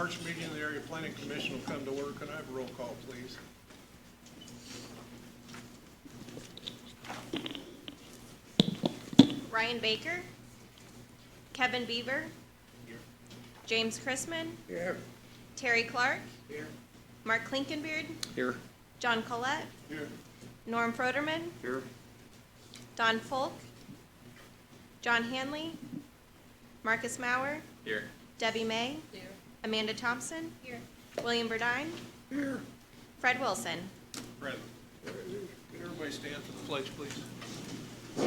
March meeting of the Area Planning Commission will come to order. Can I have a roll call, please? Ryan Baker, Kevin Beaver, Here. James Chrisman, Here. Terry Clark, Here. Mark Klinkenbeard, Here. John Collette, Here. Norm Froderman, Here. Don Folk, John Hanley, Marcus Maurer, Here. Debbie May, Amanda Thompson, William Burdine, Here. Fred Wilson. Present. Can everybody stand for the pledge, please? I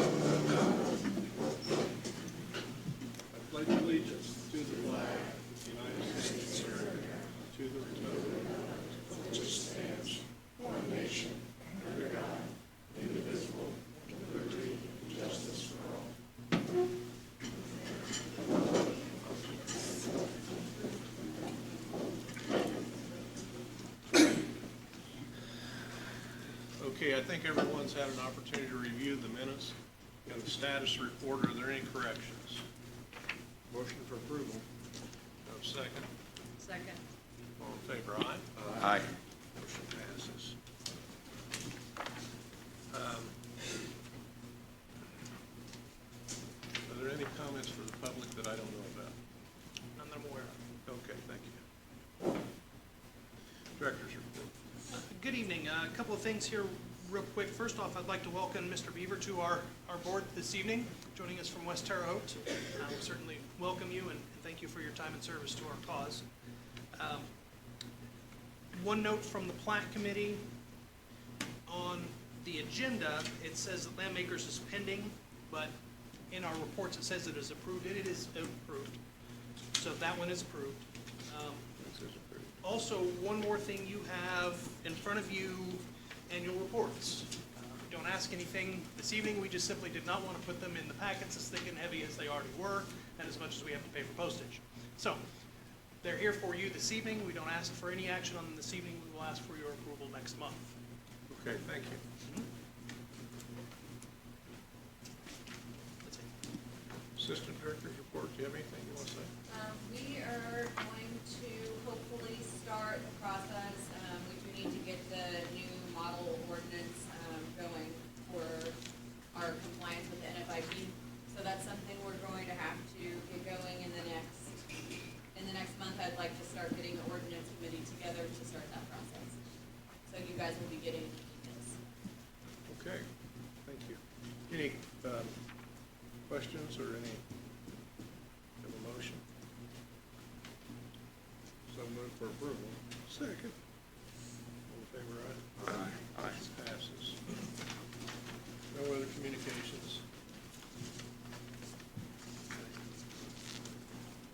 pledge allegiance to the flag of the United States of America, to the republic which stands one nation, under God, indivisible, with liberty and justice for all. Okay, I think everyone's had an opportunity to review the minutes and the status report. Are there any corrections? Motion for approval. No second. Second. All in favor, aye? Aye. Motion passes. Are there any comments for the public that I don't know about? None that I'm aware of. Okay, thank you. Director's report. Good evening. A couple of things here real quick. First off, I'd like to welcome Mr. Beaver to our board this evening, joining us from West Terre Haute. We certainly welcome you and thank you for your time and service to our cause. One note from the Plat Committee. On the agenda, it says that Landmakers is pending, but in our reports it says it is approved, and it is approved. So that one is approved. This is approved. Also, one more thing you have in front of you, annual reports. Don't ask anything this evening, we just simply did not want to put them in the packets as thick and heavy as they already were, and as much as we have to pay for postage. So, they're here for you this evening, we don't ask for any action on them this evening, we will ask for your approval next month. Okay, thank you. That's it. Assistant Director's report, do you have anything you want to say? We are going to hopefully start the process. We do need to get the new model ordinance going for our compliance with the NFIP. So that's something we're going to have to get going in the next month. I'd like to start getting the ordinance committee together to start that process. So you guys will be getting this. Okay, thank you. Any questions or any of a motion? So move for approval. Second. All in favor, aye? Aye. This passes. No other communications.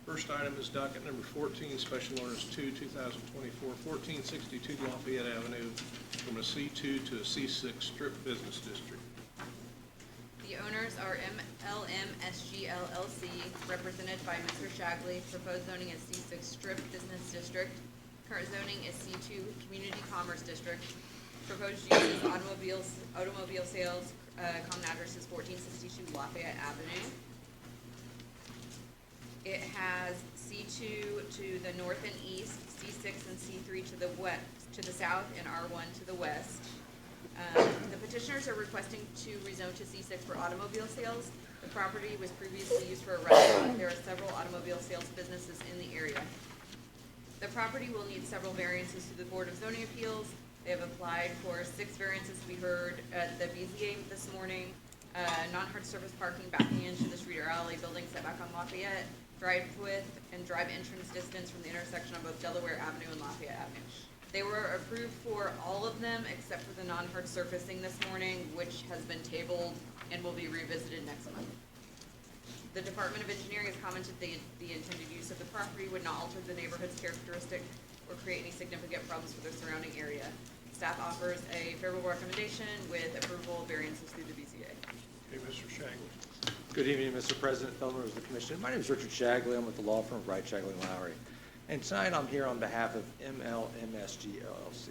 First item is docket number 14, Special Orders 2, 2024, 1462 Lafayette Avenue, from a C2 to a C6 strip business district. The owners are MLMSG LLC, represented by Mr. Shagley. Proposed zoning is C6 Strip Business District. Current zoning is C2 Community Commerce District. Proposed use is automobile sales. Common address is 1462 Lafayette Avenue. It has C2 to the north and east, C6 and C3 to the west, to the south, and R1 to the west. The petitioners are requesting to rezone to C6 for automobile sales. The property was previously used for a restaurant. There are several automobile sales businesses in the area. The property will need several variances to the Board of Zoning Appeals. They have applied for 6 variances we heard at the BZA this morning. Non-hard surface parking backing into the street or alley, building setback on Lafayette, drive width and drive entrance distance from the intersection of both Delaware Avenue and Lafayette Avenue. They were approved for all of them except for the non-hard surfacing this morning, which has been tabled and will be revisited next month. The Department of Engineering has commented the intended use of the property would not alter the neighborhood's characteristic or create any significant problems for the surrounding area. Staff offers a favorable recommendation with approval of variances through the BZA. Okay, Mr. Shagley. Good evening, Mr. President, fellow members of the Commission. My name is Richard Shagley. I'm with the law firm of Wright, Shagley & Lowry. And tonight I'm here on behalf of MLMSG LLC.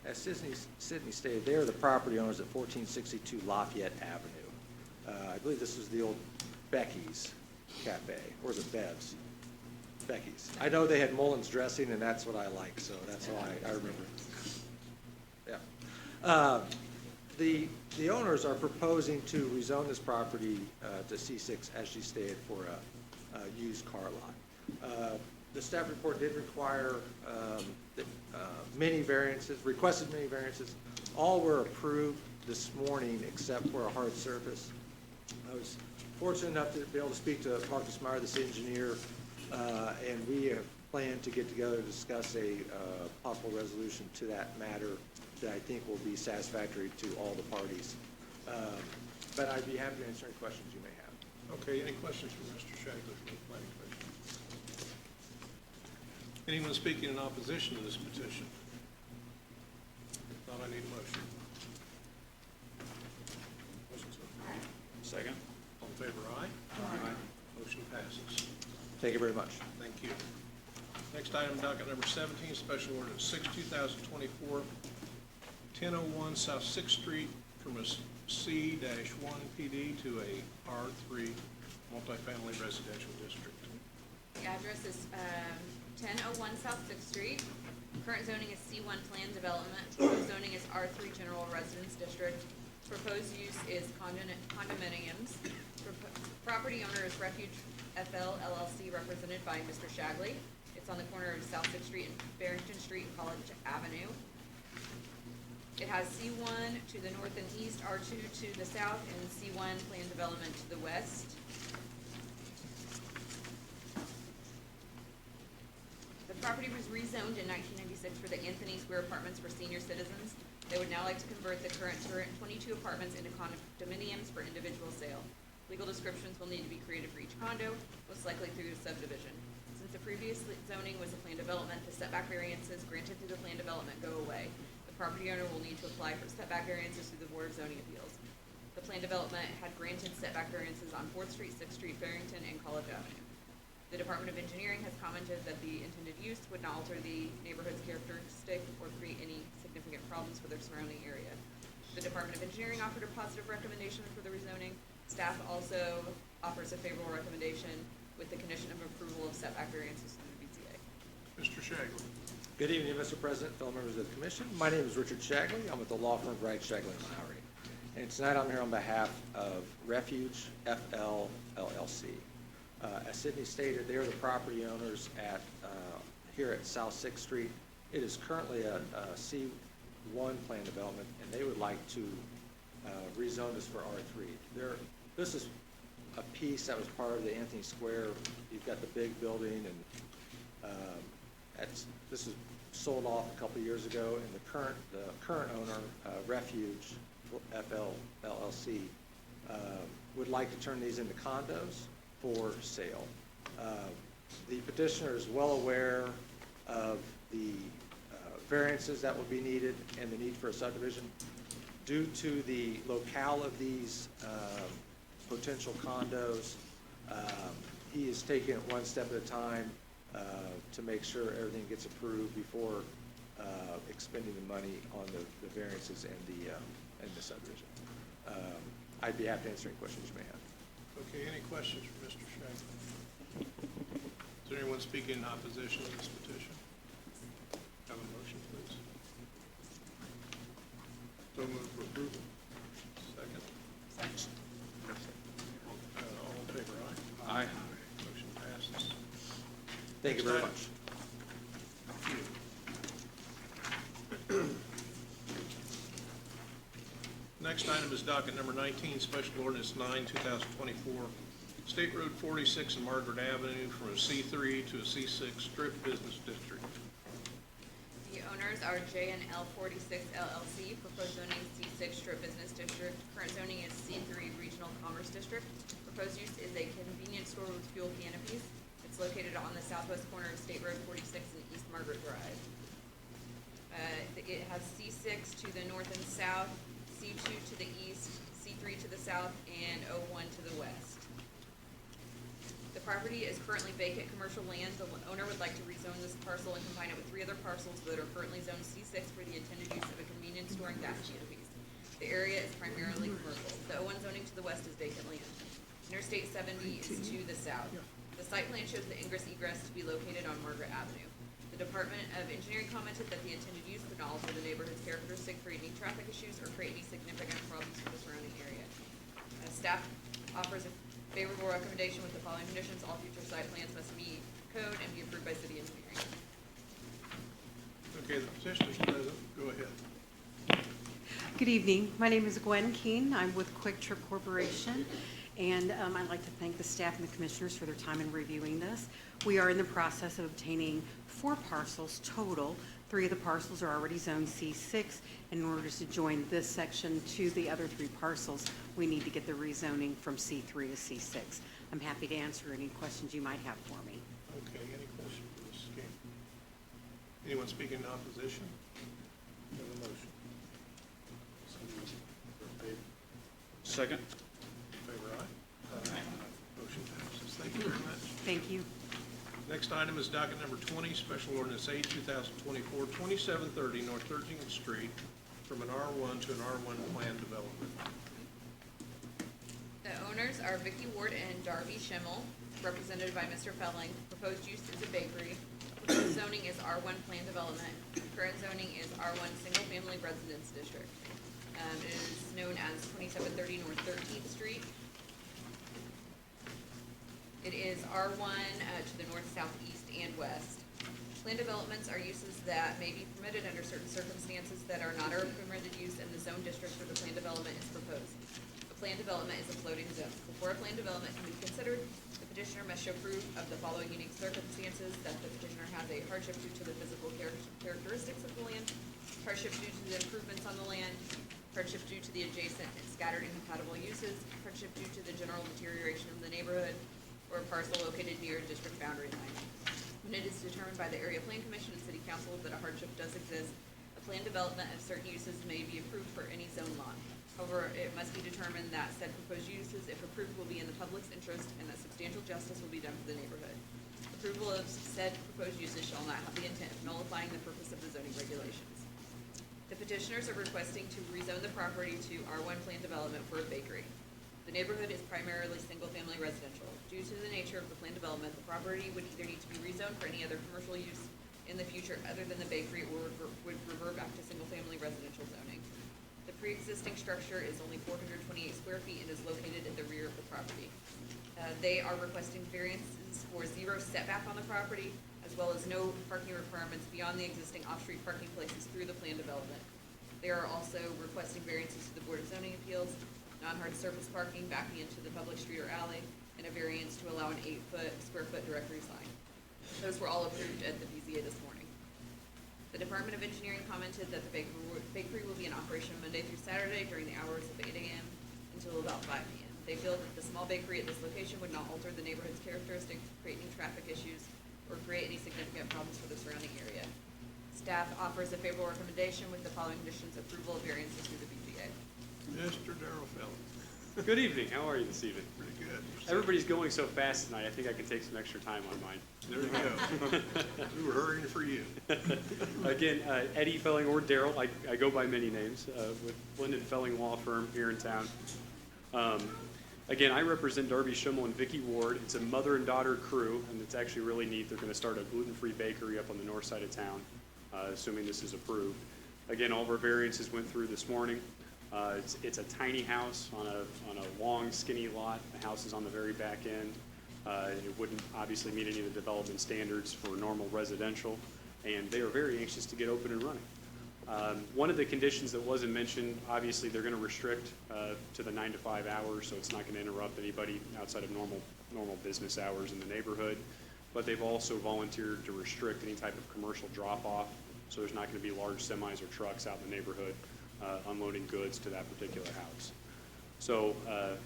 As Sydney stated, they are the property owners at 1462 Lafayette Avenue. I believe this is the old Becky's Cafe, or is it Bev's? Becky's. I know they had Mullins dressing, and that's what I like, so that's why I remember. Yeah. The owners are proposing to rezone this property to C6, as she stated, for a used car lot. The staff report did require many variances, requested many variances. All were approved this morning except for a hard surface. I was fortunate enough to be able to speak to Marcus Meyer, the city engineer, and we have planned to get together to discuss a possible resolution to that matter that I think will be satisfactory to all the parties. But I'd be happy to answer any questions you may have. Okay, any questions for Mr. Shagley from the planning commission? Anyone speaking in opposition to this petition? If not, I need a motion. Motion to approve. Second. All in favor, aye? Aye. Motion passes. Thank you very much. Thank you. Next item, docket number 17, special ordinance 6/2024, 1001 South 6th Street from a C-1 PD to a R3 multifamily residential district. The address is 1001 South 6th Street. Current zoning is C1 Plan Development. Proposed zoning is R3 General Residence District. Proposed use is condominiums. Property owner is Refuge FL LLC, represented by Mr. Shagley. It's on the corner of South 6th Street and Barrington Street and College Avenue. It has C1 to the north and east, R2 to the south, and C1 Plan Development to the west. The property was rezoned in 1996 for the Anthony Square Apartments for senior citizens. They would now like to convert the current 22 apartments into condominiums for individual sale. Legal descriptions will need to be created for each condo, most likely through subdivision. Since the previous zoning was a plan development, the setback variances granted through the plan development go away. The property owner will need to apply for setback variances through the Board of Zoning Appeals. The plan development had granted setback variances on 4th Street, 6th Street, Barrington, and College Avenue. The Department of Engineering has commented that the intended use would not alter the neighborhood's characteristic or create any significant problems for their surrounding area. The Department of Engineering offered a positive recommendation for the rezoning. Staff also offers a favorable recommendation with the condition of approval of setback variances through the BZA. Mr. Shagley. Good evening, Mr. President, fellow members of the commission. My name is Richard Shagley. I'm with the law firm of Wright, Shagley & Lowry. And tonight I'm here on behalf of Refuge FL LLC. As Sydney stated, they're the property owners at here at South 6th Street. It is currently a C1 plan development, and they would like to rezone this for R3. This is a piece that was part of the Anthony Square. You've got the big building, and this was sold off a couple of years ago, and the current owner, Refuge FL LLC, would like to turn these into condos for sale. The petitioner is well aware of the variances that would be needed and the need for a subdivision. Due to the locale of these potential condos, he is taking it one step at a time to make sure everything gets approved before expending the money on the variances and the subdivision. I'd be happy to answer any questions you may have. Okay, any questions for Mr. Shagley? Is there anyone speaking in opposition to this petition? Have a motion, please. So moved for approval. Second. All in favor, aye? Aye. Motion passes. Thank you very much. Thank you. Next item is docket number 19, Special Ordinance 9/2024, State Road 46 and Margaret Avenue from a C3 to a C6 strip business district. The owners are J&L 46 LLC, proposed zoning C6 Strip Business District. Current zoning is C3 Regional Commerce District. Proposed use is a convenience store with fuel canopies. It's located on the southwest corner of State Road 46 and East Margaret Drive. It has C6 to the north and south, C2 to the east, C3 to the south, and O1 to the west. The property is currently vacant commercial land. The owner would like to rezone this parcel and combine it with 3 other parcels that are currently zoned C6 for the intended use of a convenience store and gas canopies. The area is primarily commercial. The O1 zoning to the west is vacant land. Interstate 70 is to the south. The site plan shows the ingress egress to be located on Margaret Avenue. The Department of Engineering commented that the intended use would not alter the neighborhood's characteristic, create any traffic issues, or create any significant problems for the surrounding area. Staff offers a favorable recommendation with the following conditions: all future site plans must meet code and be approved by city engineering. Okay, the petitioner's present. Go ahead. Good evening. My name is Gwen Keene. I'm with Quick Trip Corporation, and I'd like to thank the staff and the commissioners for their time in reviewing this. We are in the process of obtaining 4 parcels total. 3 of the parcels are already zoned C6. In order to join this section to the other 3 parcels, we need to get the rezoning from C3 to C6. I'm happy to answer any questions you might have for me. Okay, any question for Mrs. King? Anyone speaking in opposition? We have a motion. Second. In favor, aye? Motion passes. Thank you very much. Thank you. Next item is docket number 20, Special Ordinance 8, 2024, 2730 North 13th Street, from an R1 to an R1 planned development. The owners are Vicky Ward and Darby Schimmel, represented by Mr. Felling. Proposed use is a bakery. Proposed zoning is R1 planned development. Current zoning is R1 single family residence district. It is known as 2730 North 13th Street. It is R1 to the north, south, east, and west. Planned developments are uses that may be permitted under certain circumstances that are not a permitted use in the zone district where the planned development is proposed. A planned development is a floating zone. Before a planned development can be considered, the petitioner must show proof of the following unique circumstances: that the petitioner has a hardship due to the physical characteristics of the land, hardship due to the improvements on the land, hardship due to the adjacent and scattered incompatible uses, hardship due to the general deterioration of the neighborhood, or a parcel located near a district boundary line. When it is determined by the Area Plan Commission and City Council that a hardship does exist, a planned development of certain uses may be approved for any zone lot. However, it must be determined that said proposed uses, if approved, will be in the public's interest and that substantial justice will be done for the neighborhood. Approval of said proposed uses shall not have the intent of nullifying the purpose of the zoning regulations. The petitioners are requesting to rezone the property to R1 planned development for a bakery. The neighborhood is primarily single-family residential. Due to the nature of the planned development, the property would either need to be rezoned for any other commercial use in the future other than the bakery, or would revert back to single-family residential zoning. The pre-existing structure is only 428 square feet and is located at the rear of the property. They are requesting variances for 0 setback on the property, as well as no parking requirements beyond the existing off-street parking places through the planned development. They are also requesting variances to the Board of Zoning Appeals, non-hard surface parking backing into the public street or alley, and a variance to allow an 8 square foot directory sign. Those were all approved at the BZA this morning. The Department of Engineering commented that the bakery will be in operation Monday through Saturday during the hours of 8 a.m. until about 5 p.m. They feel that the small bakery at this location would not alter the neighborhood's characteristics, create any traffic issues, or create any significant problems for the surrounding area. Staff offers a favorable recommendation with the following conditions: approval of variances through the BZA. Mr. Darrell Felling. Good evening. How are you this evening? Pretty good. Everybody's going so fast tonight, I think I can take some extra time on mine. There you go. We were hurrying for you. Again, Eddie Felling or Darrell, I go by many names, with Linden Felling Law Firm here in town. Again, I represent Darby Schimmel and Vicky Ward. It's a mother and daughter crew, and it's actually really neat. They're going to start a gluten-free bakery up on the north side of town, assuming this is approved. Again, all of our variances went through this morning. It's a tiny house on a long, skinny lot. The house is on the very back end. It wouldn't obviously meet any of the development standards for normal residential, and they are very anxious to get open and running. One of the conditions that wasn't mentioned, obviously they're going to restrict to the 9 to 5 hours, so it's not going to interrupt anybody outside of normal business hours in the neighborhood. But they've also volunteered to restrict any type of commercial drop-off, so there's not going to be large semis or trucks out in the neighborhood unloading goods to that particular house. So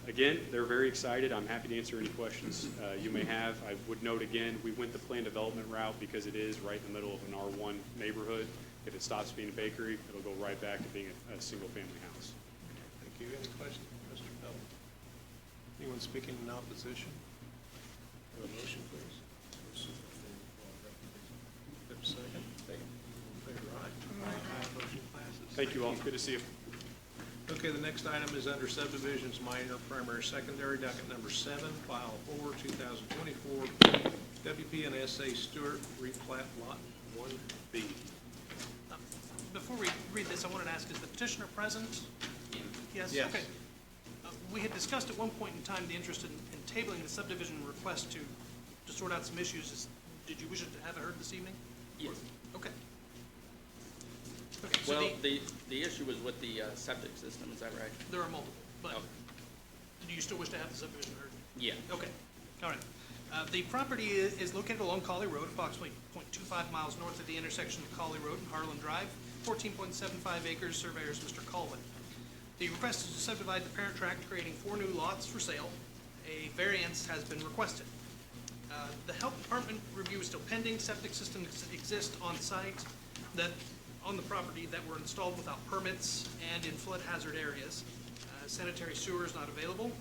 again, they're very excited. I'm happy to answer any questions you may have. I would note again, we went the planned development route because it is right in the middle of an R1 neighborhood. If it stops being a bakery, it'll go right back to being a single-family house. Thank you. Any questions, Mr. Felling? Anyone speaking in opposition? Have a motion, please. Have a second? Second. All in favor, aye? Aye. Motion passes. Thank you all. Good to see you. Okay, the next item is under subdivisions, minor, primary, secondary, docket number 7, file 4, 2024, WP and SA Stewart, replat lot 1B. Before we read this, I wanted to ask, is the petitioner present? Yes? Yes. Okay. We had discussed at one point in time the interest in tabling the subdivision request to sort out some issues. Did you wish to have it heard this evening? Yes. Okay. Okay, so Well, the issue was with the septic system, is that right? there are multiple, but Okay. do you still wish to have the subdivision heard? Yeah. Okay, all right. The property is located along Colley Road, approximately 0.25 miles north of the intersection of Colley Road and Harlan Drive, 14.75 acres, surveyors Mr. Colvin. The request is to subdivide the parent tract, creating 4 new lots for sale. A variance has been requested. The health department review is still pending. Septic systems exist on site on the property that were installed without permits and in flood hazard areas. Sanitary sewer is not available.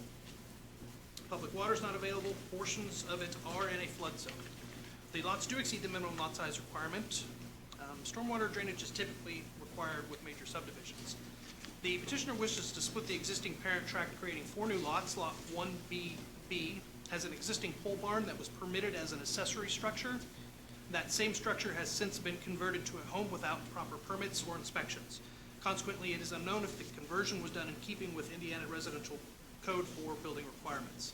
Public water is not available. Portions of it are in a flood zone. The lots do exceed the minimum lot size requirement. Stormwater drainage is typically required with major subdivisions. The petitioner wishes to split the existing parent tract, creating 4 new lots. Lot 1BB has an existing pole barn that was permitted as an accessory structure. That same structure has since been converted to a home without proper permits or inspections. Consequently, it is unknown if the conversion was done in keeping with Indiana Residential Code for building requirements.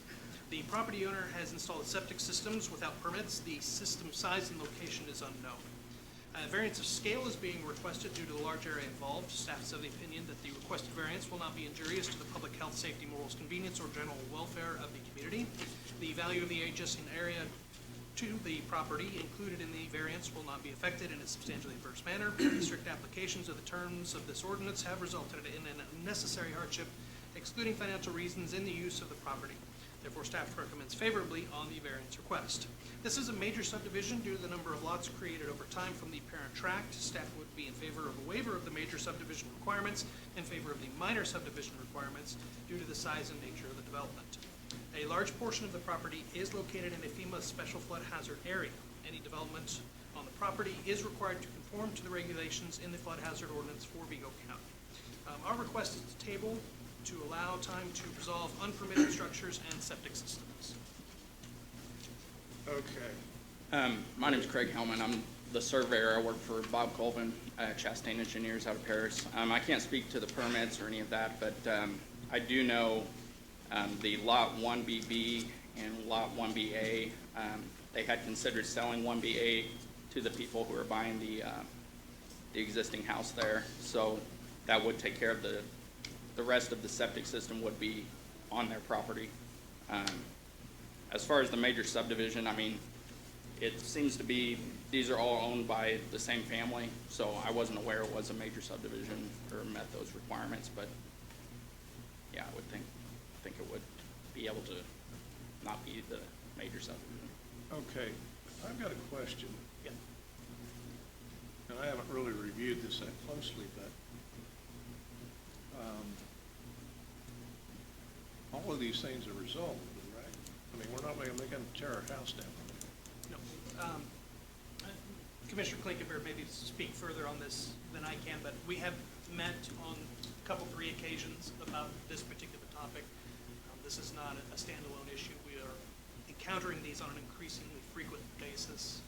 The property owner has installed septic systems without permits. The system size and location is unknown. A variance of scale is being requested due to the large area involved. Staff is of the opinion that the requested variance will not be injurious to the public health, safety, morals, convenience, or general welfare of the community. The value of the adjacent area to the property included in the variance will not be affected in a substantially adverse manner. The strict applications of the terms of this ordinance have resulted in an unnecessary hardship, excluding financial reasons in the use of the property. Therefore, staff recommends favorably on the variance request. This is a major subdivision due to the number of lots created over time from the parent tract. Staff would be in favor of a waiver of the major subdivision requirements, in favor of the minor subdivision requirements due to the size and nature of the development. A large portion of the property is located in a FEMA special flood hazard area. Any development on the property is required to conform to the regulations in the flood hazard ordinance for Vigo County. Our request is to table to allow time to resolve unpermitted structures and septic systems. Okay. My name's Craig Hellman. I'm the surveyor. I work for Bob Colvin at Chastain Engineers out of Paris. I can't speak to the permits or any of that, but I do know the Lot 1BB and Lot 1BA, they had considered selling 1BA to the people who are buying the existing house there. So that would take care of the rest of the septic system would be on their property. As far as the major subdivision, I mean, it seems to be, these are all owned by the same family, so I wasn't aware it was a major subdivision or met those requirements, but yeah, I would think it would be able to not be the major subdivision. Okay, I've got a question, Yeah. and I haven't really reviewed this that closely, but all of these things are resolved, right? I mean, we're not going to tear our house down. No. Commissioner Klinkenberg maybe speak further on this than I can, but we have met on three occasions about this particular topic. This is not a standalone issue. We are encountering these on an increasingly frequent basis.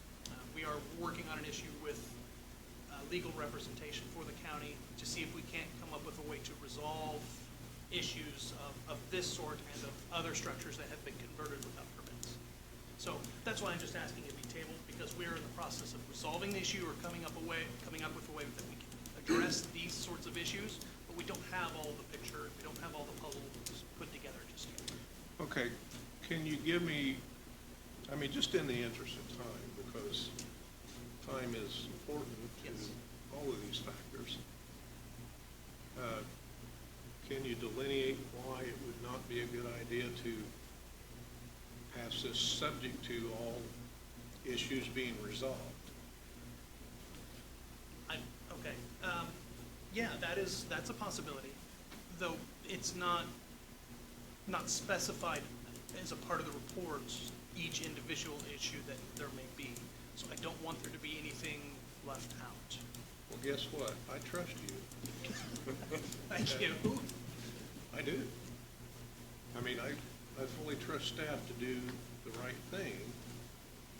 We are working on an issue with legal representation for the county to see if we can't come up with a way to resolve issues of this sort and of other structures that have been converted without permits. So that's why I'm just asking it be tabled, because we're in the process of resolving the issue or coming up with a way that we can address these sorts of issues, but we don't have all the picture, we don't have all the puzzles put together just yet. Okay, can you give me, I mean, just in the interest of time, because time is important to Yes. all of these factors, can you delineate why it would not be a good idea to pass this subject to all issues being resolved? Okay, yeah, that's a possibility, though it's not specified as a part of the reports, each individual issue that there may be. So I don't want there to be anything left out. Well, guess what? I trust you. Thank you. I do. I mean, I fully trust staff to do the right thing,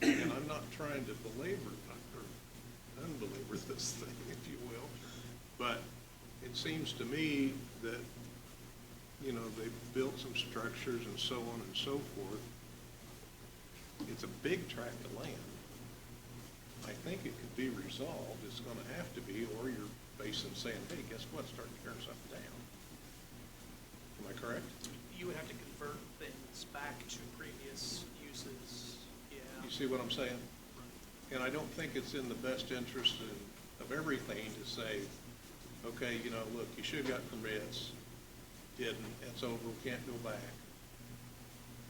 and I'm not trying to belabor or unbelabor this thing, if you will, but it seems to me that, you know, they've built some structures and so on and so forth. It's a big tract of land. I think it could be resolved. It's gonna have to be, or you're basically saying, hey, guess what, start tearing something down. Am I correct? You would have to convert things back to previous uses, yeah. You see what I'm saying? And I don't think it's in the best interest of everything to say, okay, you know, look, you should've got permits, didn't, it's over, we can't go back.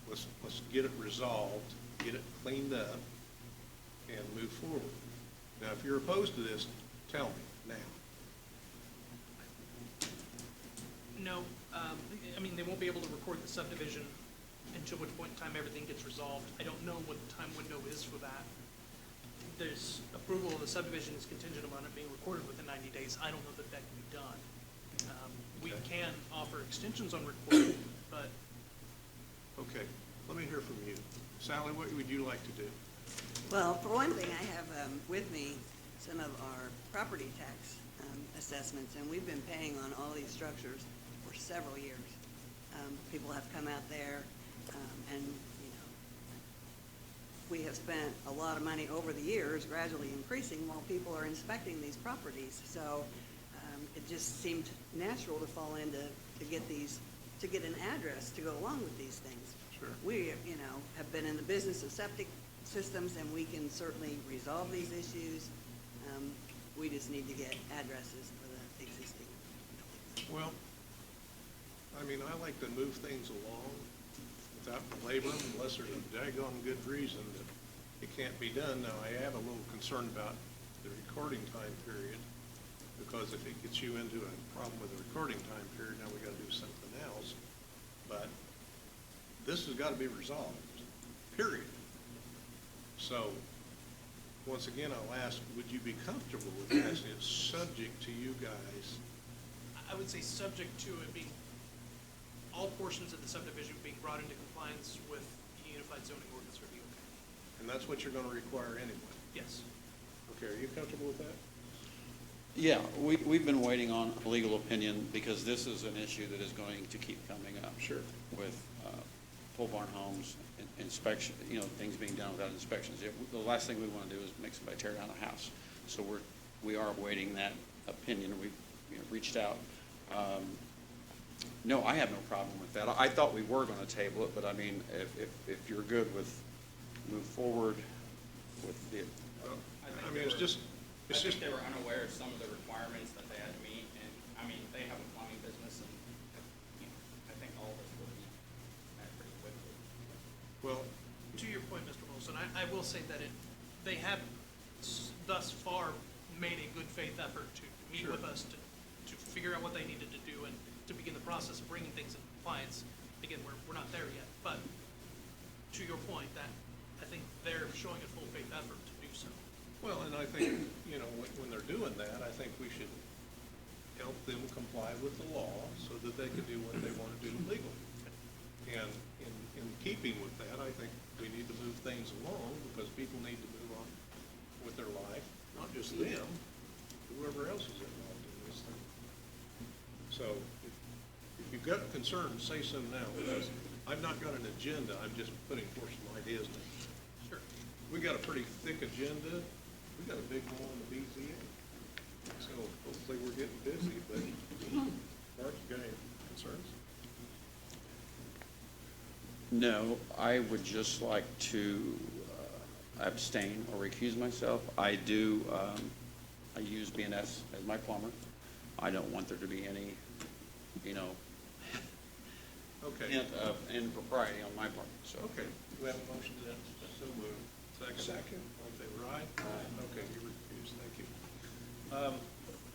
Let's get it resolved, get it cleaned up, and move forward. Now, if you're opposed to this, tell me now. No, I mean, they won't be able to record the subdivision until which point in time everything gets resolved. I don't know what the time window is for that. There's approval of the subdivision is contingent upon it being recorded within 90 days. I don't know that that can be done. We Okay. can offer extensions on recording, but Okay, let me hear from you. Sally, what would you like to do? Well, for one thing, I have with me some of our property tax assessments, and we've been paying on all these structures for several years. People have come out there, and, you know, we have spent a lot of money over the years, gradually increasing, while people are inspecting these properties. So it just seemed natural to fall into, to get an address to go along with these things. Sure. We, you know, have been in the business of septic systems, and we can certainly resolve these issues. We just need to get addresses for the existing buildings. Well, I mean, I like to move things along without belaboring unless there's a daggone good reason that it can't be done. Now, I am a little concerned about the recording time period, because if it gets you into a problem with the recording time period, now we gotta do something else. But this has gotta be resolved, period. So, once again, I'll ask, would you be comfortable with this? It's subject to you guys. I would say subject to it being, all portions of the subdivision being brought into compliance with the Unified Zoning Ordinance Review. And that's what you're gonna require anyway. Yes. Okay, are you comfortable with that? Yeah, we've been waiting on a legal opinion because this is an issue that is going to keep coming up. Sure. With pole barn homes, inspection, you know, things being done without inspections. The last thing we want to do is make somebody tear down a house. So we are awaiting that opinion. We've, you know, reached out. No, I have no problem with that. I thought we were going to table it, but I mean, if you're good with move forward with the, I mean, it's just, I think they were unaware of some of the requirements that they had to meet, and, I mean, they have a plumbing business, and, you know, I think all of this will be met pretty quickly. well, To your point, Mr. Wilson, I will say that they have thus far made a good faith effort to meet Sure. with us to figure out what they needed to do and to begin the process of bringing things in compliance. Again, we're not there yet, but to your point, that I think they're showing a full faith effort to do so. well, and I think, you know, when they're doing that, I think we should help them comply with the law so that they can do what they want to do legally. And in keeping with that, I think we need to move things along because people need to move on with their life, not just them, whoever else is involved in this thing. So if you've got concerns, say so now, because I've not got an agenda, I'm just putting forth some ideas now. Sure. We got a pretty thick agenda. We got a big one on the BZA. So hopefully we're getting busy, but Mark, you got any concerns? no, I would just like to abstain or recuse myself. I do, I use BNS as my plumber. I don't want there to be any, you know, Okay. hint of impropriety on my part, so. Okay, do we have a motion to that? So moved. Second. All in favor, aye? Aye. Okay, you refuse, thank you.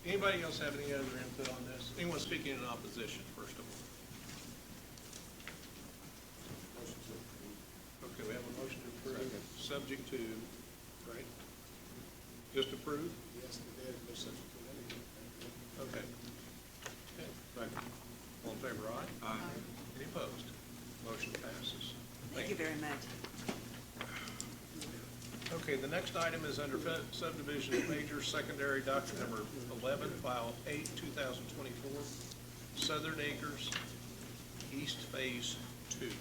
Anybody else have any other input on this? Anyone speaking in opposition, first of all? Okay, we have a motion to approve, subject to, right? Just approve? Yes, the data is subject to anything. Okay. Okay. All in favor, aye. Aye. Any opposed? Motion passes. Thank you very much. Okay, the next item is under subdivision of major secondary docket number 11, file 8, 2024, Southern Acres, East Phase 2. Okay,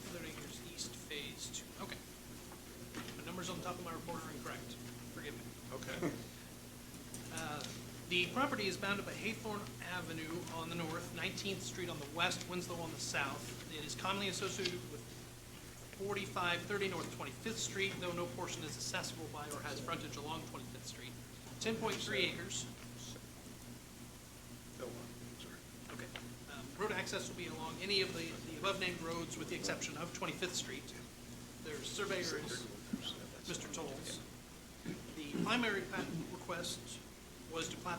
Southern Acres East Phase 2, okay. The numbers on the top of my report are incorrect, forgive me. Okay. The property is bounded by Haythorne Avenue on the north, 19th Street on the west, Winslow on the south. It is commonly associated with 4530 North 25th Street, though no portion is accessible by or has frontage along 25th Street. 10.3 acres. Go on, sorry. Okay. Road access will be along any of the above-named roads with the exception of 25th Street. Their surveyor is Mr. Tolles. The primary plat request was to plat,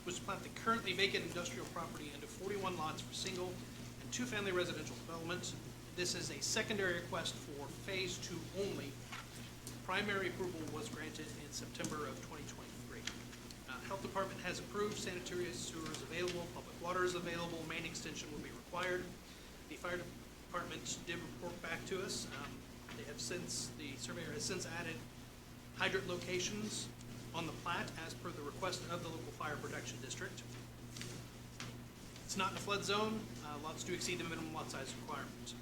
the currently vacant industrial property into 41 lots for single and two-family residential development. This is a secondary request for Phase 2 only. Primary approval was granted in September of 2023. Health Department has approved, sanitary sewer is available, public water is available, main extension will be required. The fire department did report back to us. The surveyor has since added hydrant locations on the plat as per the request of the local fire protection district. It's not in a flood zone. Lots do exceed the minimum lot size requirement.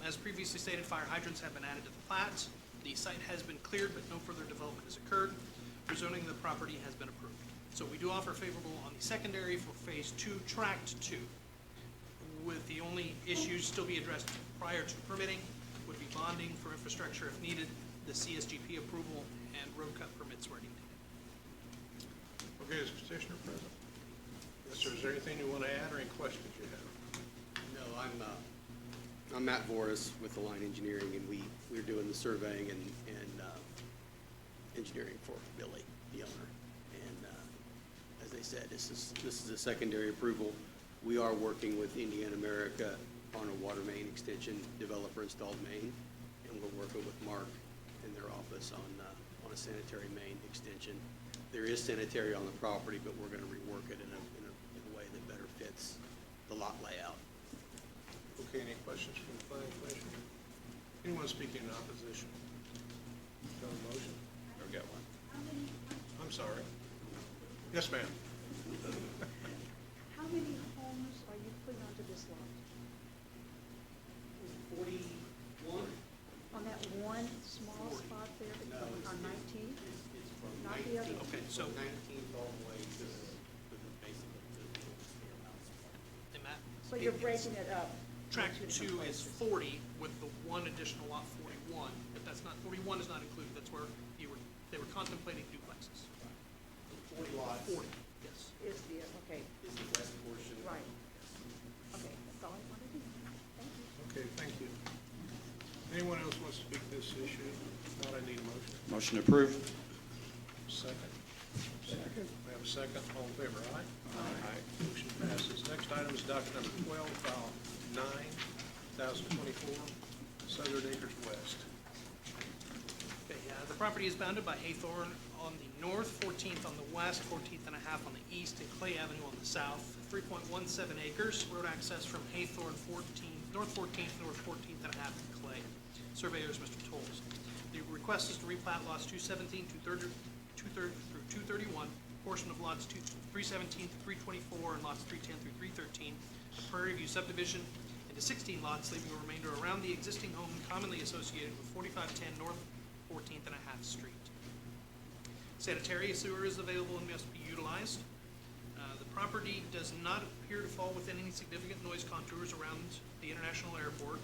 As previously stated, fire hydrants have been added to the plat. The site has been cleared, but no further development has occurred. Rezoning of the property has been approved. So we do offer favorable on the secondary for Phase 2, Tract 2, with the only issues still be addressed prior to permitting would be bonding for infrastructure if needed, the CSGP approval, and road cut permits where needed. Okay, is petitioner present? Yes, sir. Is there anything you want to add or any questions you have? No, I'm Matt Voris with Align Engineering, and we're doing the surveying and engineering for Billy, the owner. And as they said, this is a secondary approval. We are working with Indiana America on a water main extension, developer installed main, and we're working with Mark in their office on a sanitary main extension. There is sanitary on the property, but we're going to rework it in a way that better fits the lot layout. Okay, any questions from the planning commission? Anyone speaking in opposition? Got a motion? Or get one? I'm sorry. Yes, ma'am. How many homes are you putting onto this lot? 41? On that one small spot there on 19? It's from Not the other? Okay, so, 19th all the way to basically the hey, Matt, So you're breaking it up? Tract into 2 different is places. 40 with the one additional lot 41, but that's not, 41 is not included. That's where they were contemplating duplexes. 40 lots 40, yes. Is the, okay, is the west portion. right. Okay, that's all I wanted to know. Thank you. Okay, thank you. Anyone else wants to speak to this issue? If not, I need a motion. Motion approved. Second. Second. We have a second. All in favor, aye? Aye. Motion passes. Next item is docket number 12, file 9, 2024, Southern Acres West. Okay, the property is bounded by Haythorne on the north, 14th on the west, 14th and a half on the east, and Clay Avenue on the south. 3.17 acres, road access from Haythorne 14th, north 14th, north 14th and a half to Clay. Surveyor is Mr. Tolles. The request is to replat lots 217, 230 through 231, portion of lots 317 to 324, and lots 310 through 313, a Prairie View subdivision into 16 lots, leaving a remainder around the existing home commonly associated with 4510 North 14th and a half Street. Sanitary sewer is available and must be utilized. The property does not appear to fall within any significant noise contours around the international airport.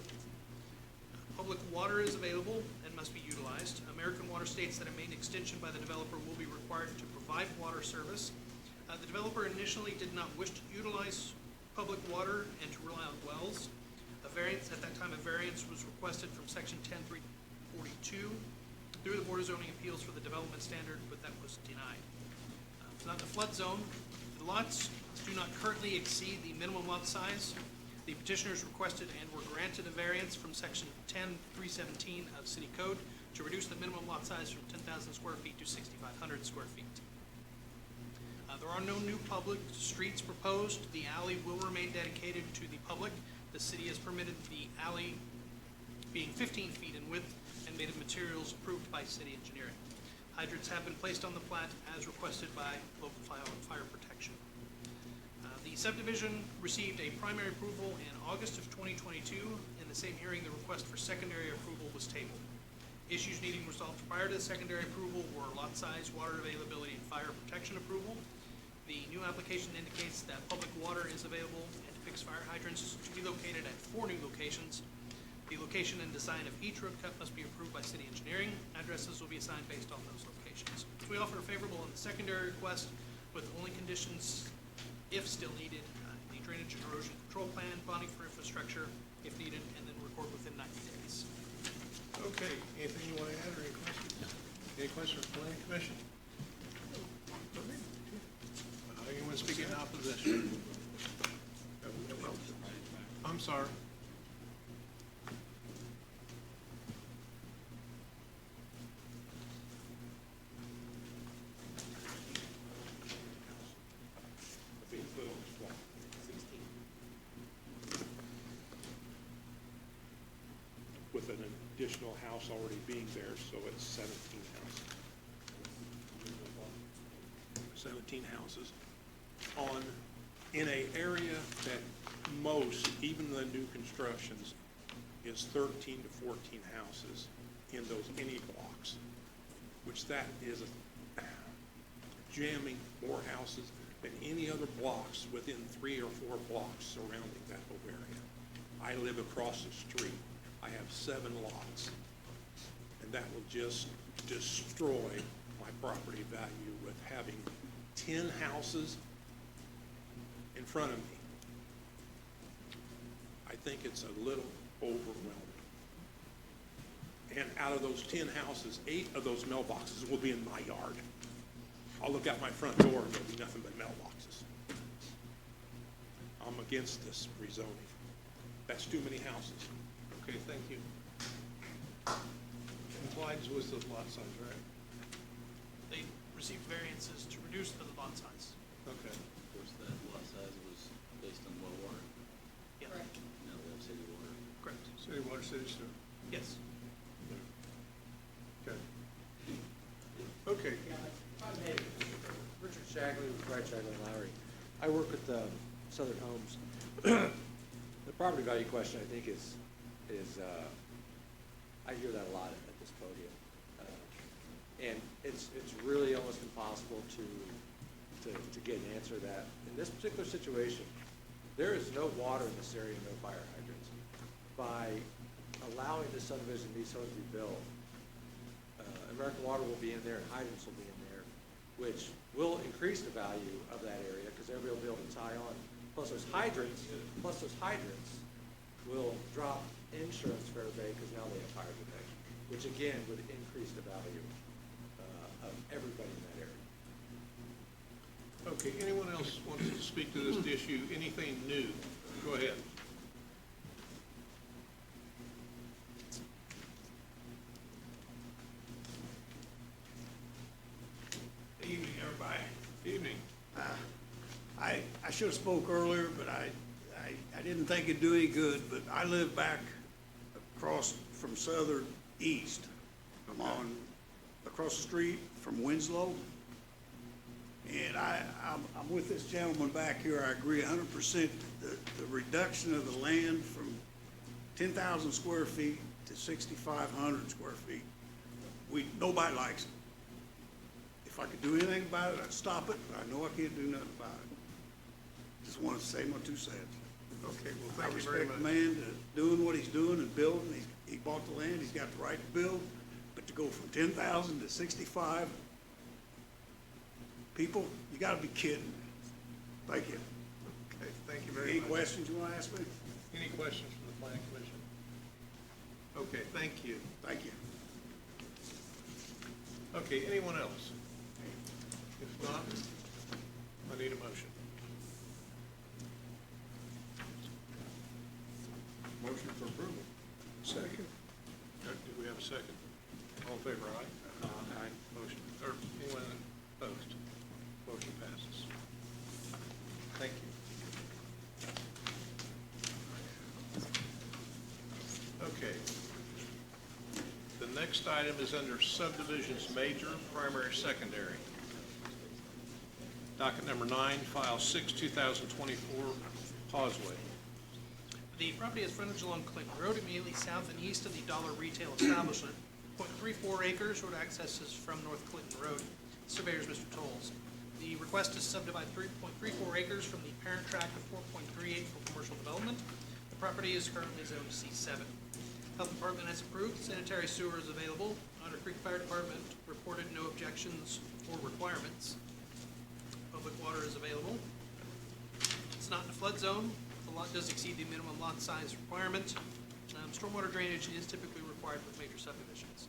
Public water is available and must be utilized. American Water states that a main extension by the developer will be required to provide water service. The developer initially did not wish to utilize public water and to rely on wells. At that time, a variance was requested from section 10.342 through the Board of Zoning Appeals for the development standard, but that was denied. It's not in a flood zone. The lots do not currently exceed the minimum lot size. The petitioners requested and were granted a variance from section 10-317 of City Code to reduce the minimum lot size from 10,000 square feet to 6,500 square feet. There are no new public streets proposed. The alley will remain dedicated to the public. The city has permitted the alley being 15 feet in width and made of materials approved by city engineering. Hydrants have been placed on the plat as requested by local fire protection. The subdivision received a primary approval in August of 2022. In the same hearing, the request for secondary approval was tabled. Issues needing resolved prior to the secondary approval were lot size, water availability, and fire protection approval. The new application indicates that public water is available and depicts fire hydrants to be located at 4 new locations. The location and design of each road cut must be approved by city engineering. Addresses will be assigned based on those locations. We offer favorable on the secondary request with only conditions, if still needed, the drainage and erosion control plan, bonding for infrastructure if needed, and then record within 90 days. Okay, anything you want to add or any questions? Any questions from the planning commission? Anyone speaking in opposition? I'm sorry. With an additional house already being there, so it's 17 houses. 17 houses in a area that most, even the new constructions, is 13 to 14 houses in those any blocks, which that is jamming more houses than any other blocks within 3 or 4 blocks surrounding that whole area. I live across the street. I have 7 lots, and that will just destroy my property value with having 10 houses in front of me. I think it's a little overwhelming. And out of those 10 houses, 8 of those mailboxes will be in my yard. I'll look out my front door and there'll be nothing but mailboxes. I'm against this rezoning. That's too many houses. Okay, thank you. Complies with the lot size, right? They received variances to reduce the lot size. Okay. Of course, that lot size was based on well water. Yeah. Now we have city water. Correct. City water, city sewer. Yes. Okay. Okay. Richard Shagley with Wright, Shagley and Lowry. I work with Southern Homes. The property value question, I think, is I hear that a lot at this podium. And it's really almost impossible to get an answer to that. In this particular situation, there is no water in this area, no fire hydrants. By allowing the subdivision these homes to be built, American Water will be in there and hydrants will be in there, which will increase the value of that area because everybody will be able to tie on. Plus those hydrants will drop insurance for everybody because now they have fire protection, which again would increase the value of everybody in that area. Okay, anyone else wants to speak to this issue? Anything new? Go ahead. Evening, everybody. Evening. I should have spoke earlier, but I didn't think it'd do any good, but I live back across from Southern East. I'm on, across the street from Winslow. And I'm with this gentleman back here. I agree 100%. The reduction of the land from 10,000 square feet to 6,500 square feet, nobody likes it. If I could do anything about it, I'd stop it, but I know I can't do nothing about it. Just want to say my 2 cents. Okay, well, thank you very I respect the man doing what he's doing and building. He bought the land, he's got the right to build, but to go from 10,000 to 65, people, you gotta be kidding me. Thank you. Okay, thank you very Any much. questions you want to ask me? Any questions from the planning commission? Okay, thank you. Thank you. Okay, anyone else? If not, I need a motion. motion for approval? Second. Do we have a second? All in favor, aye? Aye. Motion, or anyone opposed? Motion passes. Thank you. Okay. The next item is under subdivisions major, primary, secondary. Docket number 9, file 6, 2024, Causeway. The property has frontage along Clinton Road, immediately south and east of the Dollar Retail Establishment. 0.34 acres, road access is from North Clinton Road. Surveyor is Mr. Tolles. The request is to subdivide 3.34 acres from the parent tract of 4.38 for commercial development. The property is currently zoned C7. Health Department has approved, sanitary sewer is available. Otter Creek Fire Department reported no objections or requirements. Public water is available. It's not in a flood zone. The lot does exceed the minimum lot size requirement. Stormwater drainage is typically required with major subdivisions.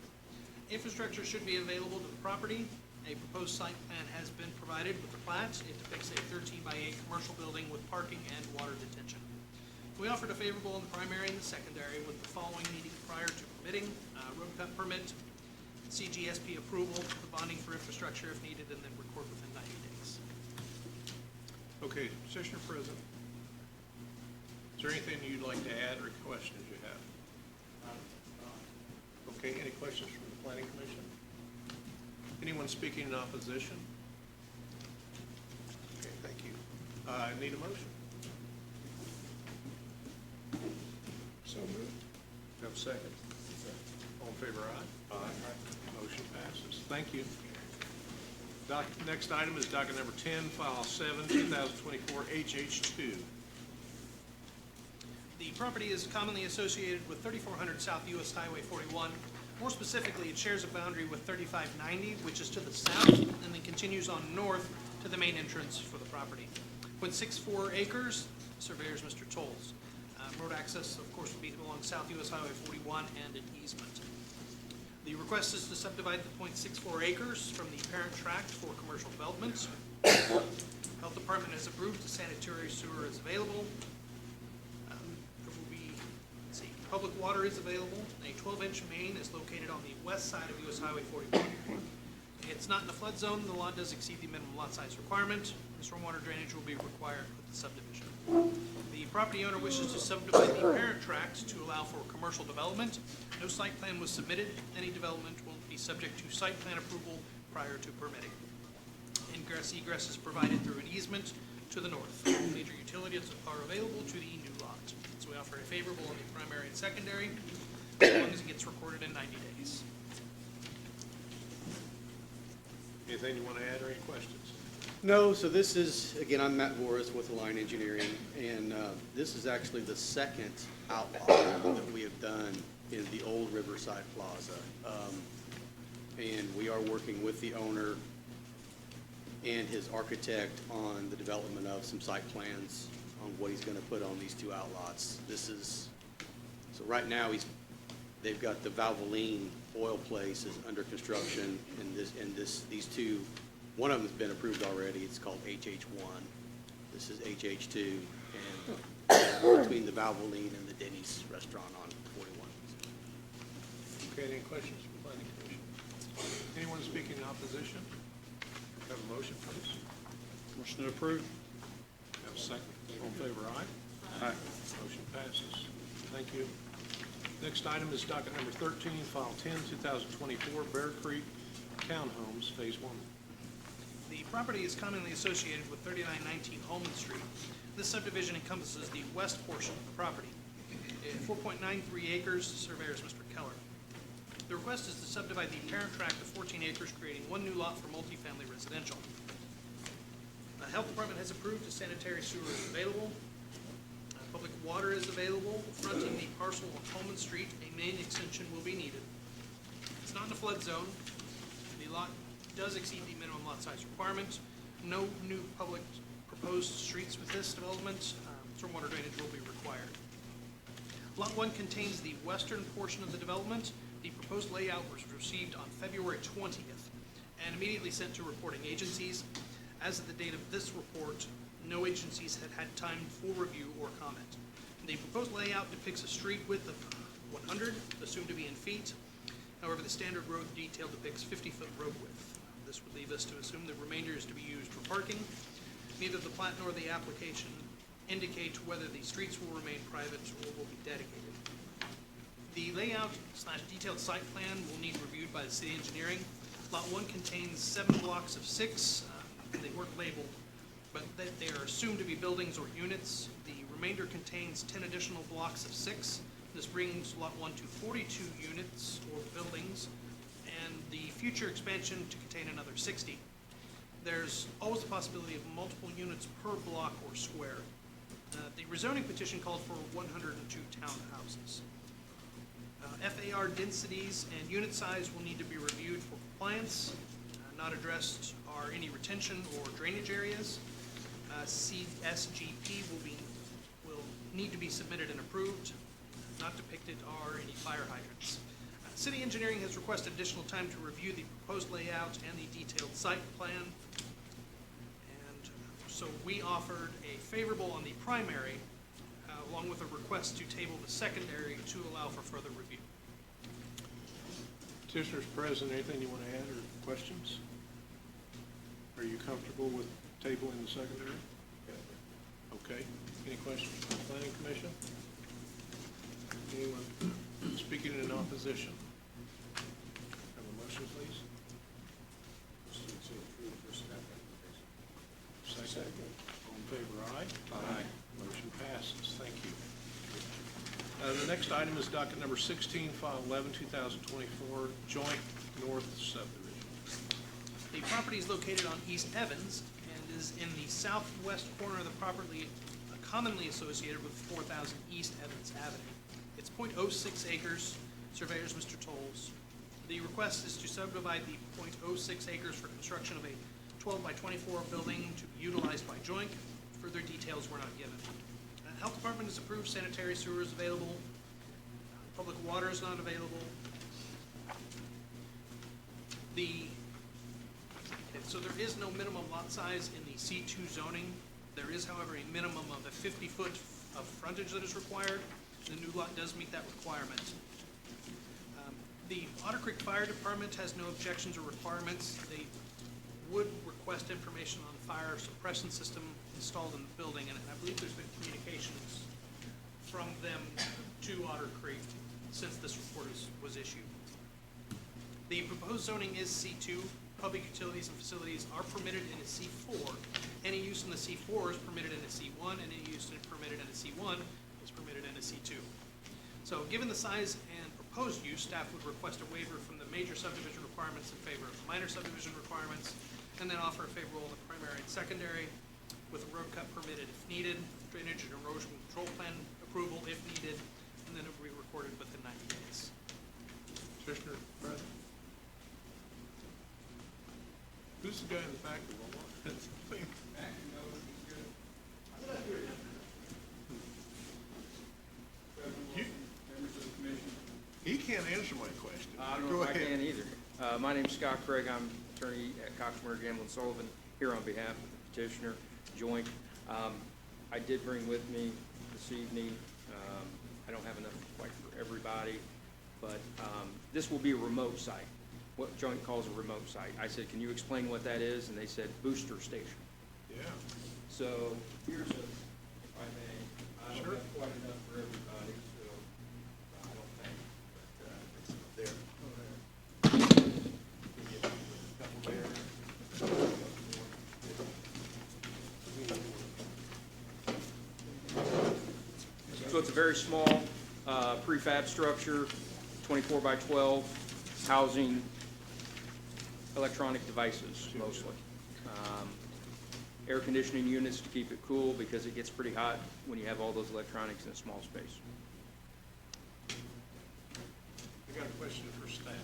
Infrastructure should be available to the property. A proposed site plan has been provided with the plat. It depicts a 13-by-8 commercial building with parking and water detention. We offered a favorable in the primary and the secondary with the following meeting prior to permitting, road cut permit, CGSP approval, the bonding for infrastructure if needed, and then record within 90 days. Okay, Petitioner President. Is there anything you'd like to add or questions you have? Okay, any questions from the Planning Commission? Anyone speaking in opposition? Okay, thank you. I need a motion. So moved. Have a second? All in favor, aye? Aye. Motion passes. Thank you. Next item is docket number 10, file 7, 2024, HH2. The property is commonly associated with 3400 South US Highway 41. More specifically, it shares a boundary with 3590, which is to the south, and then continues on north to the main entrance for the property. 0.64 acres, surveyor's Mr. Tolles. Road access, of course, will be along South US Highway 41 and an easement. The request is to subdivide the 0.64 acres from the parent tract for commercial development. Health Department has approved, the sanitary sewer is available. There will be, let's see, public water is available. A 12-inch main is located on the west side of US Highway 41. It's not in the flood zone. The lot does exceed the minimum lot size requirement. The stormwater drainage will be required with the subdivision. The property owner wishes to subdivide the parent tract to allow for commercial development. No site plan was submitted. Any development will be subject to site plan approval prior to permitting. Ingress egress is provided through an easement to the north. Major utilities are available to the new lot. So we offer a favorable in the primary and secondary, as long as it gets recorded in 90 days. Anything you want to add or any questions? No, so this is, again, I'm Matt Voris with Align Engineering, and this is actually the second outlaw that we have done in the old Riverside Plaza. And we are working with the owner and his architect on the development of some site plans on what he's gonna put on these two outlots. This is, so right now, they've got the Valvoline oil place is under construction, and these two, one of them's been approved already. It's called HH1. This is HH2, and between the Valvoline and the Denny's restaurant on 41. Okay, any questions from the Planning Commission? Anyone speaking in opposition? Have a motion, please. Motion to approve. Have a second. All in favor, aye? Aye. Motion passes. Thank you. Next item is docket number 13, file 10, 2024, Bear Creek Townhomes, Phase 1. The property is commonly associated with 3919 Holman Street. This subdivision encompasses the west portion of the property. 4.93 acres, surveyor is Mr. Keller. The request is to subdivide the parent tract of 14 acres, creating one new lot for multifamily residential. The Health Department has approved a sanitary sewer is available. Public water is available. Fronting the parcel on Holman Street, a main extension will be needed. It's not in a flood zone. The lot does exceed the minimum lot size requirement. No new public proposed streets with this development. Stormwater drainage will be required. Lot 1 contains the western portion of the development. The proposed layout was received on February 20th and immediately sent to reporting agencies. As of the date of this report, no agencies had had time for review or comment. The proposed layout depicts a street width of 100, assumed to be in feet. However, the standard road detail depicts 50-foot road width. This would leave us to assume the remainder is to be used for parking. Neither the plat nor the application indicate whether the streets will remain private or will be dedicated. The layout / detailed site plan will need reviewed by the city engineering. Lot 1 contains 7 blocks of 6, and they weren't labeled, but they are assumed to be buildings or units. The remainder contains 10 additional blocks of 6. This brings Lot 1 to 42 units or buildings, and the future expansion to contain another 60. There's always the possibility of multiple units per block or square. The rezoning petition called for 102 townhouses. FAR densities and unit size will need to be reviewed for compliance. Not addressed are any retention or drainage areas. CSGP will need to be submitted and approved. Not depicted are any fire hydrants. City engineering has requested additional time to review the proposed layout and the detailed site plan. And so we offered a favorable on the primary, along with a request to table the secondary to allow for further review. Petitioners present, anything you want to add or questions? Are you comfortable with tabling the secondary? Okay. Any questions from the planning commission? Anyone speaking in opposition? Have a motion, please. Second. All in favor, aye? Aye. Motion passes. Thank you. The next item is docket number 16, file 11, 2024, joint north subdivision. The property is located on East Evans and is in the southwest corner of the property commonly associated with 4000 East Evans Avenue. It's .06 acres, surveyors Mr. Tolles. The request is to subdivide the .06 acres for construction of a 12 by 24 building to be utilized by Joink. Further details were not given. Health Department is approved, sanitary sewer is available, public water is not available. So there is no minimum lot size in the C2 zoning. There is, however, a minimum of a 50-foot of frontage that is required. The new lot does meet that requirement. The Otter Creek Fire Department has no objections or requirements. They would request information on the fire suppression system installed in the building, and I believe there's been communications from them to Otter Creek since this report was issued. The proposed zoning is C2. Public utilities and facilities are permitted in a C4. Any use in the C4 is permitted in a C1, and any use permitted in a C1 is permitted in a C2. So given the size and proposed use, staff would request a waiver from the major subdivision requirements in favor of the minor subdivision requirements, and then offer a favorable on the primary and secondary, with a road cut permitted if needed, drainage and erosion control plan approval if needed, and then it will be recorded within 90 days. Petitioner present. Who's the guy in the back that will want this thing? He can't answer my question. I don't Go know if I ahead. can either. My name's Scott Craig. I'm attorney at Cox, Murray, Gamble & Sullivan, here on behalf of the petitioner, Joink. I did bring with me this evening, I don't have enough quite for everybody, but this will be a remote site, what Joink calls a remote site. I said, can you explain what that is? And they said, booster station. Yeah. So here's a, if I may, I don't Sure. have quite enough for everybody, so I don't think, but it's there. So it's a very small prefab structure, 24 by 12, housing electronic devices mostly. Air conditioning units to keep it cool because it gets pretty hot when you have all those electronics in a small space. I got a question for staff.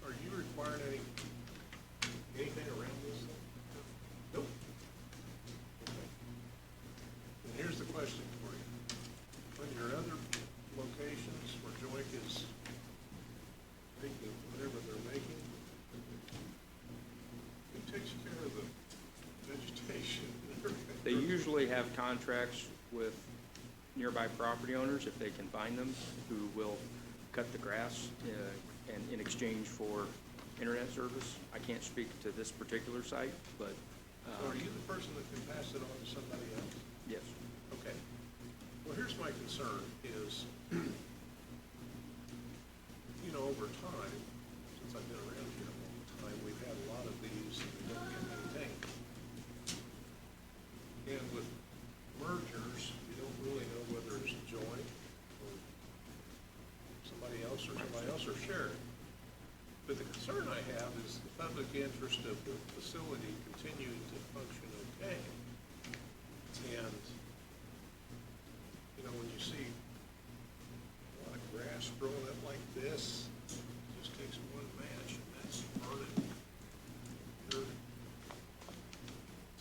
Are you requiring anything around this thing? Nope. Okay. And here's the question for you. On your other locations where Joink is making whatever they're making, who takes care of the vegetation and everything? They usually have contracts with nearby property owners, if they can find them, who will cut the grass and in exchange for internet service. I can't speak to this particular site, but, So are you the person that can pass it on to somebody else? yes. Okay. Well, here's my concern is, you know, over time, since I've been around here a long time, we've had a lot of these that don't get maintained. And with mergers, you don't really know whether it's joint or somebody else or shared. But the concern I have is the public interest of the facility continuing to function okay. And, you know, when you see a lot of grass growing up like this, it just takes one match and that's burning your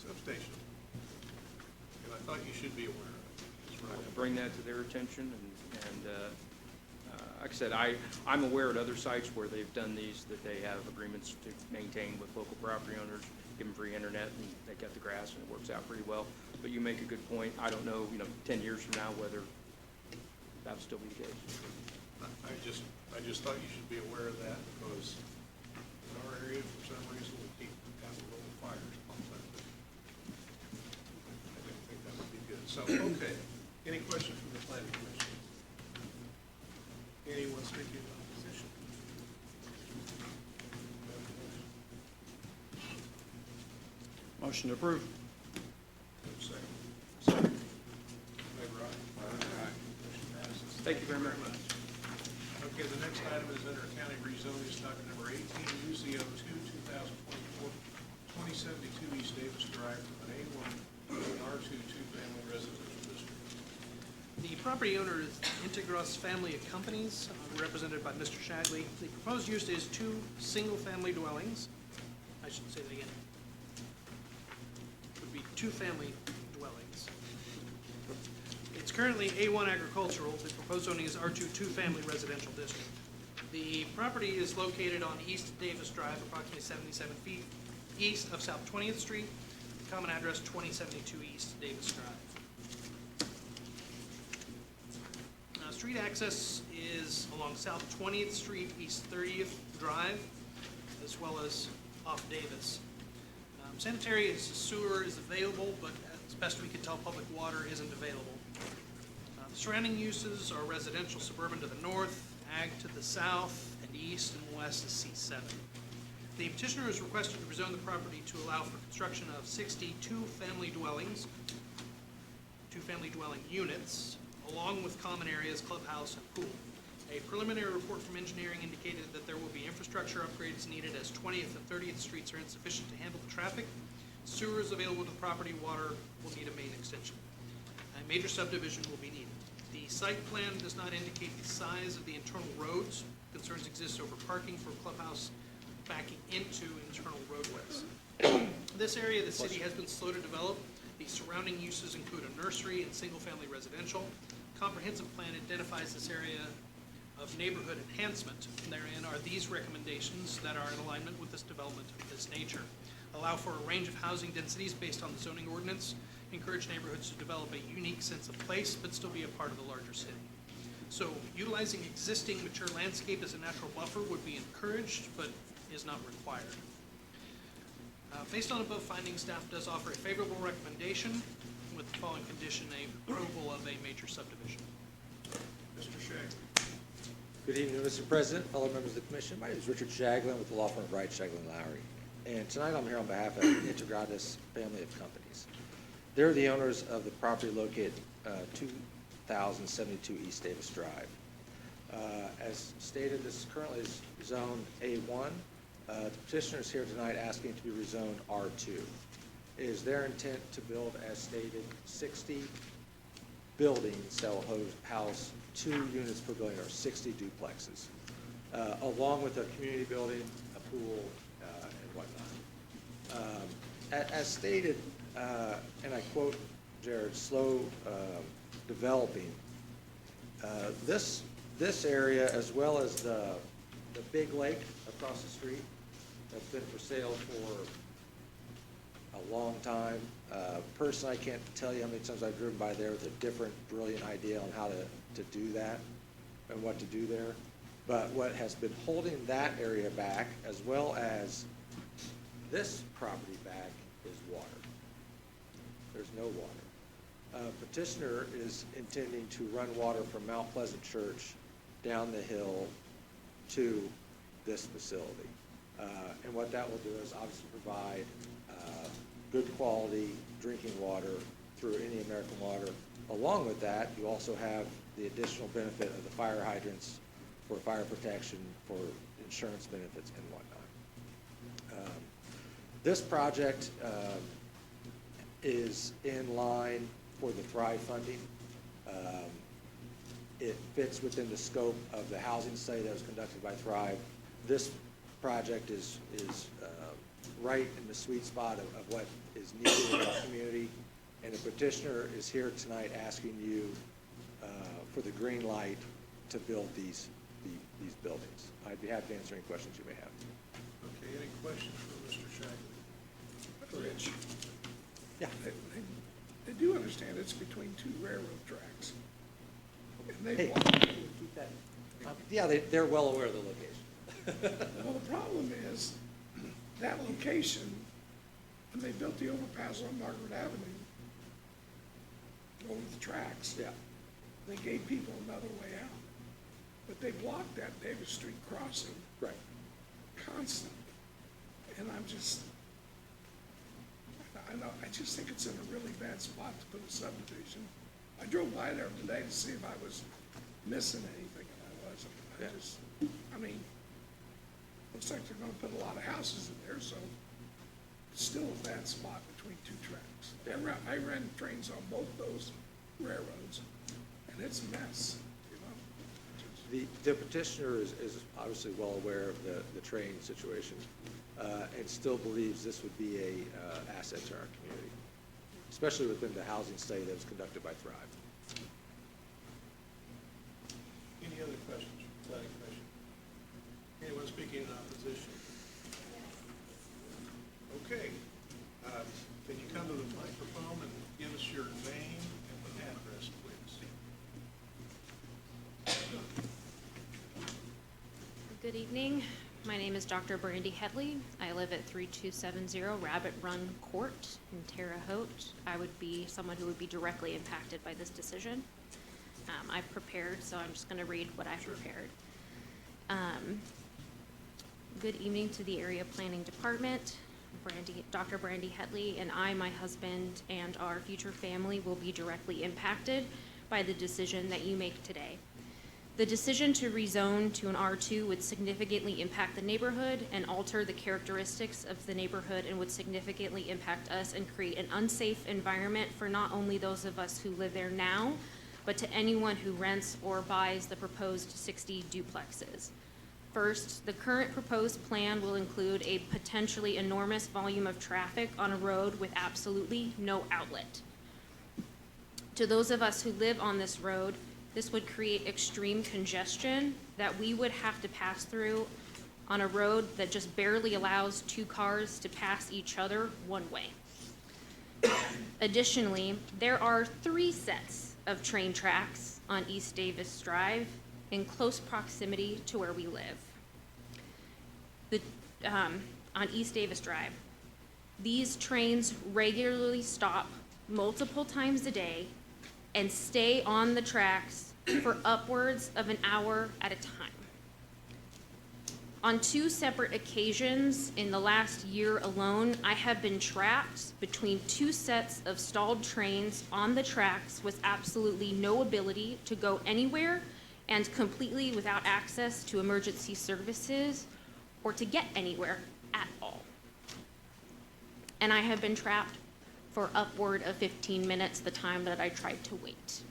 substation. And I thought you should be aware of it. That's I right. will bring that to their attention, and like I said, I'm aware at other sites where they've done these, that they have agreements to maintain with local property owners, give them free internet, and they cut the grass, and it works out pretty well. But you make a good point. I don't know, 10 years from now, whether that'll still be the case. I just thought you should be aware of that because in our area, for some reason, we keep having little fires pop up. I didn't think that would be good. So, okay. Any questions from the planning commission? Anyone speaking in opposition? Motion to approve. Second. Second. Favor aye. Motion passes. Thank you very much. Okay, the next item is under county rezoning, docket number 18, UZO 2, 2024, 2072 East Davis Drive from an A1 to an R2 two-family residential district. The property owner is Integros Family of Companies, represented by Mr. Shagley. The proposed use is 2 single-family dwellings. I should say that again. It would be 2 family dwellings. It's currently A1 agricultural. The proposed zoning is R2 two-family residential district. The property is located on East Davis Drive, approximately 77 feet east of South 20th Street. Common address 2072 East Davis Drive. Street access is along South 20th Street, East 30th Drive, as well as off Davis. Sanitary sewer is available, but as best we can tell, public water isn't available. The surrounding uses are residential suburban to the north, ag to the south, and east and west is C7. The petitioner is requested to rezone the property to allow for construction of 62 family dwellings, 2 family dwelling units, along with common areas, clubhouse, and pool. A preliminary report from engineering indicated that there will be infrastructure upgrades needed as 20th and 30th Streets are insufficient to handle the traffic. Sewer is available to the property, water will need a main extension. A major subdivision will be needed. The site plan does not indicate the size of the internal roads. Concerns exist over parking for clubhouse backing into internal roadways. This area, the city has been slow to develop. The surrounding uses include a nursery and single-family residential. Comprehensive plan identifies this area of neighborhood enhancement. Therein are these recommendations that are in alignment with this development of this nature. Allow for a range of housing densities based on the zoning ordinance. Encourage neighborhoods to develop a unique sense of place, but still be a part of the larger city. So utilizing existing mature landscape as a natural buffer would be encouraged, but is not required. Based on above findings, staff does offer a favorable recommendation with the following condition: approval of a major subdivision. Mr. Shagley. Good evening, Mr. President, fellow members of the commission. My name is Richard Shaglin with the law firm of Wright, Shaglin & Lowry. And tonight I'm here on behalf of Integratus Family of Companies. They're the owners of the property located 2072 East Davis Drive. As stated, this currently is zoned A1. The petitioner is here tonight asking to be rezoned R2. It is their intent to build, as stated, 60 buildings that will house 2 units per building, or 60 duplexes, along with a community building, a pool, and whatnot. As stated, and I quote Jared, slow developing, this area, as well as the big lake across the street, that's been for sale for a long time. Personally, I can't tell you how many times I've driven by there with a different brilliant idea on how to do that and what to do there. But what has been holding that area back, as well as this property back, is water. There's no water. Petitioner is intending to run water from Mount Pleasant Church down the hill to this facility. And what that will do is obviously provide good quality drinking water through Indian American Water. Along with that, you also have the additional benefit of the fire hydrants for fire protection, for insurance benefits and whatnot. This project is in line for the Thrive funding. It fits within the scope of the housing study that was conducted by Thrive. This project is right in the sweet spot of what is needed in our community. And the petitioner is here tonight asking you for the green light to build these buildings. I'd be happy to answer any questions you may have. Okay, any questions for Mr. Shagley? Rich, Yeah. they do understand it's between two railroad tracks. And they Hey, want, keep that. Yeah, they're well aware of the location. well, the problem is, that location, when they built the overpass on Margaret Avenue, over the tracks, Yeah. they gave people another way out. But they blocked that Davis Street crossing Right. constantly. And I just think it's in a really bad spot to put a subdivision. I drove by there today to see if I was missing anything, and I wasn't. I mean, looks like they're gonna put a lot of houses in there, so it's still a bad spot between two tracks. I ran trains on both those railroads, and it's a mess, you know? The petitioner is obviously well aware of the train situation and still believes this would be a asset to our community, especially within the housing study that was conducted by Thrive. Any other questions for the planning commission? Anyone speaking in opposition? Okay. Can you come to the microphone and give us your name and address, please? Good evening. My name is Dr. Brandy Headley. I live at 3270 Rabbit Run Court in Terre Haute. I would be someone who would be directly impacted by this decision. I've prepared, so I'm just going to read what I've prepared. Good evening to the Area Planning Department. Dr. Brandy Headley and I, my husband, and our future family will be directly impacted by the decision that you make today. The decision to rezone to an R2 would significantly impact the neighborhood and alter the characteristics of the neighborhood and would significantly impact us and create an unsafe environment for not only those of us who live there now, but to anyone who rents or buys the proposed 60 duplexes. First, the current proposed plan will include a potentially enormous volume of traffic on a road with absolutely no outlet. To those of us who live on this road, this would create extreme congestion that we would have to pass through on a road that just barely allows two cars to pass each other one way. Additionally, there are 3 sets of train tracks on East Davis Drive in close proximity to where we live. On East Davis Drive, these trains regularly stop multiple times a day and stay on the tracks for upwards of an hour at a time. On 2 separate occasions in the last year alone, I have been trapped between 2 sets of stalled trains on the tracks with absolutely no ability to go anywhere and completely without access to emergency services or to get anywhere at all. And I have been trapped for upward of 15 minutes, the time that I tried to wait.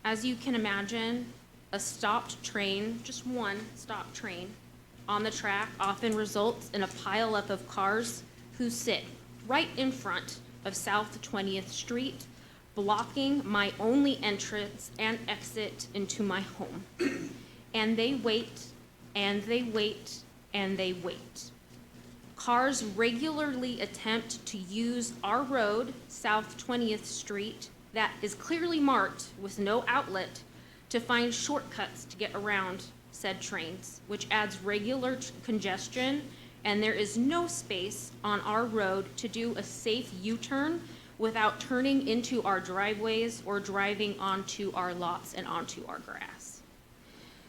As you can imagine, a stopped train, just one stopped train, on the track often results in a pileup of cars who sit right in front of South 20th Street, blocking my only entrance and exit into my home. And they wait, and they wait, and they wait. Cars regularly attempt to use our road, South 20th Street, that is clearly marked with no outlet, to find shortcuts to get around said trains, which adds regular congestion, and there is no space on our road to do a safe U-turn without turning into our driveways or driving onto our lots and onto our grass.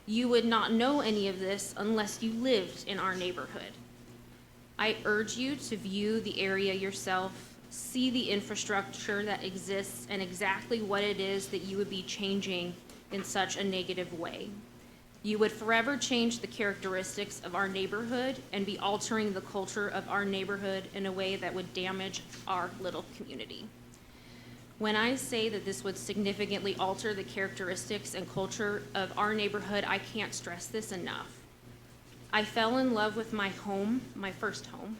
You would not know any of this unless you lived in our neighborhood. I urge you to view the area yourself, see the infrastructure that exists, and exactly what it is that you would be changing in such a negative way. You would forever change the characteristics of our neighborhood and be altering the culture of our neighborhood in a way that would damage our little community. When I say that this would significantly alter the characteristics and culture of our neighborhood, I can't stress this enough. I fell in love with my home, my first home,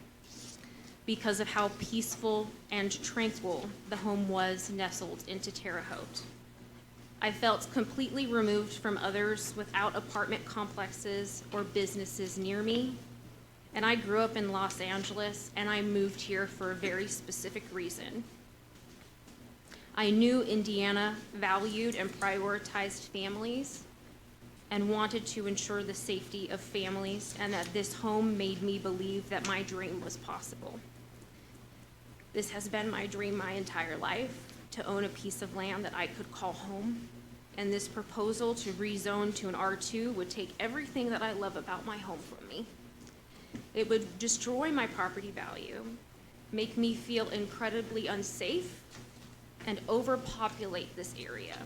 because of how peaceful and tranquil the home was nestled into Terre Haute. I felt completely removed from others without apartment complexes or businesses near me. And I grew up in Los Angeles, and I moved here for a very specific reason. I knew Indiana valued and prioritized families and wanted to ensure the safety of families, and that this home made me believe that my dream was possible. This has been my dream my entire life, to own a piece of land that I could call home. And this proposal to rezone to an R2 would take everything that I love about my home from me. It would destroy my property value, make me feel incredibly unsafe, and overpopulate this area.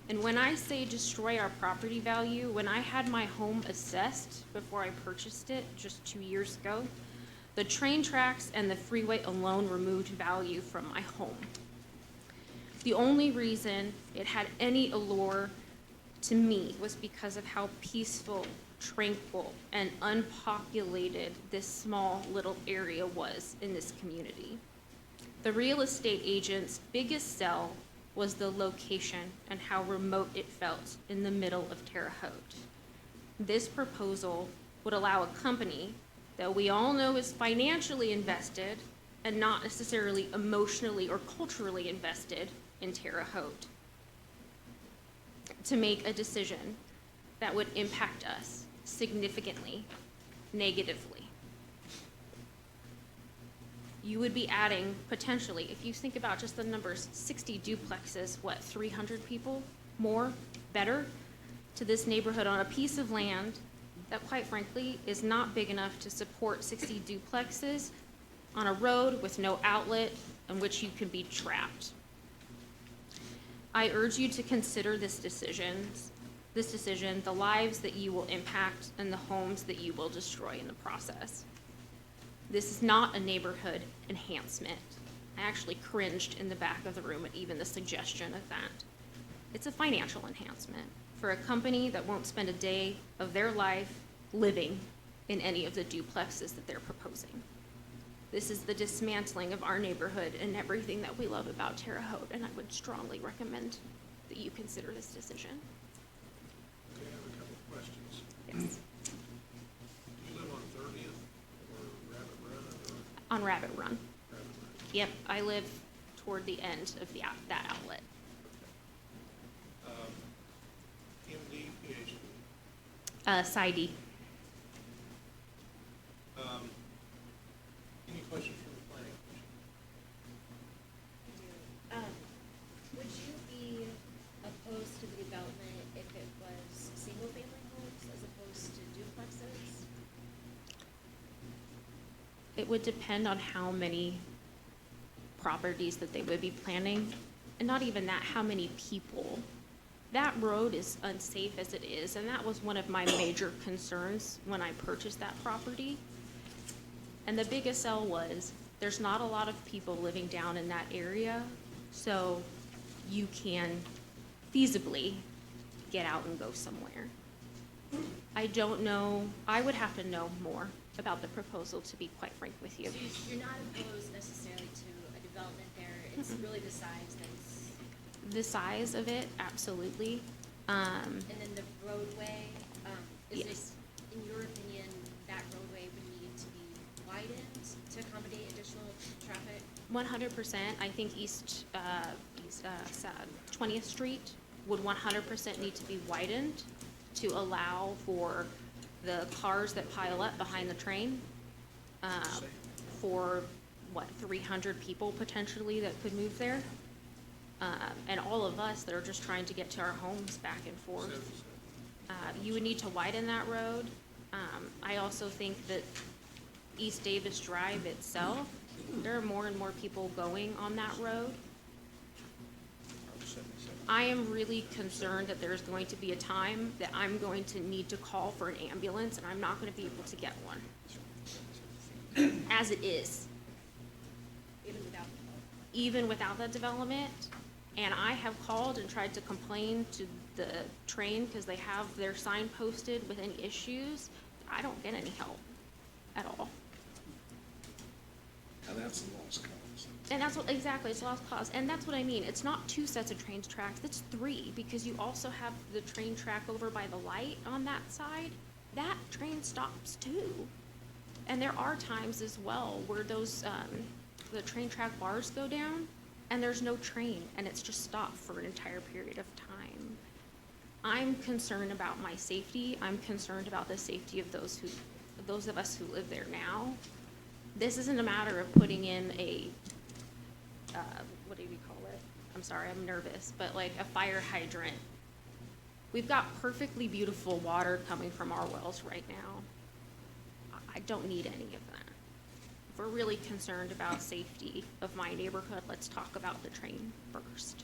And when I say destroy our property value, when I had my home assessed before I purchased it just 2 years ago, the train tracks and the freeway alone removed value from my home. The only reason it had any allure to me was because of how peaceful, tranquil, and unpopulated this small little area was in this community. The real estate agent's biggest sell was the location and how remote it felt in the middle of Terre Haute. This proposal would allow a company that we all know is financially invested and not necessarily emotionally or culturally invested in Terre Haute to make a decision that would impact us significantly, negatively. You would be adding potentially, if you think about just the numbers, 60 duplexes, 300 people more, better, to this neighborhood on a piece of land that quite frankly is not big enough to support 60 duplexes on a road with no outlet in which you could be trapped. I urge you to consider this decision, the lives that you will impact, and the homes that you will destroy in the process. This is not a neighborhood enhancement. I actually cringed in the back of the room at even the suggestion of that. It's a financial enhancement for a company that won't spend a day of their life living in any of the duplexes that they're proposing. This is the dismantling of our neighborhood and everything that we love about Terre Haute, and I would strongly recommend that you consider this decision. Okay, I have a couple of questions. Yes. Do you live on 30th or Rabbit Run or On Rabbit Run. Rabbit Run? Yep, I live toward the end of that outlet. MD, PhD. PsyD. Any questions from the planning commission? Would you be opposed to the development if it was single-family homes as opposed to duplexes? It would depend on how many properties that they would be planning, and not even that, how many people. That road is unsafe as it is, and that was one of my major concerns when I purchased that property. And the biggest sell was, there's not a lot of people living down in that area, so you can feasibly get out and go somewhere. I don't know, I would have to know more about the proposal, to be quite frank with you. So you're not opposed necessarily to a development there, it's really the size that's... The size of it, absolutely. And then the roadway, is Yes. it, in your opinion, that roadway would need to be widened? to accommodate additional traffic? 100%. I think 20th Street would 100% need to be widened to allow for the cars that pile up behind the train, for, 300 people potentially that could move there? And all of us that are just trying to get to our homes back and forth. You would need to widen that road. I also think that East Davis Drive itself, there are more and more people going on that road. I am really concerned that there's going to be a time that I'm going to need to call for an ambulance and I'm not going to be able to get one. As it is. Even without that development. And I have called and tried to complain to the train because they have their sign posted with any issues. I don't get any help at all. And that's the lost cause. And that's what, exactly, it's lost cause. And that's what I mean. It's not 2 sets of train tracks, it's 3, because you also have the train track over by the light on that side. That train stops too. And there are times as well where those, the train track bars go down and there's no train and it's just stopped for an entire period of time. I'm concerned about my safety. I'm concerned about the safety of those of us who live there now. This isn't a matter of putting in a, what do we call it? I'm sorry, I'm nervous, but like a fire hydrant. We've got perfectly beautiful water coming from our wells right now. I don't need any of that. If we're really concerned about safety of my neighborhood, let's talk about the train first.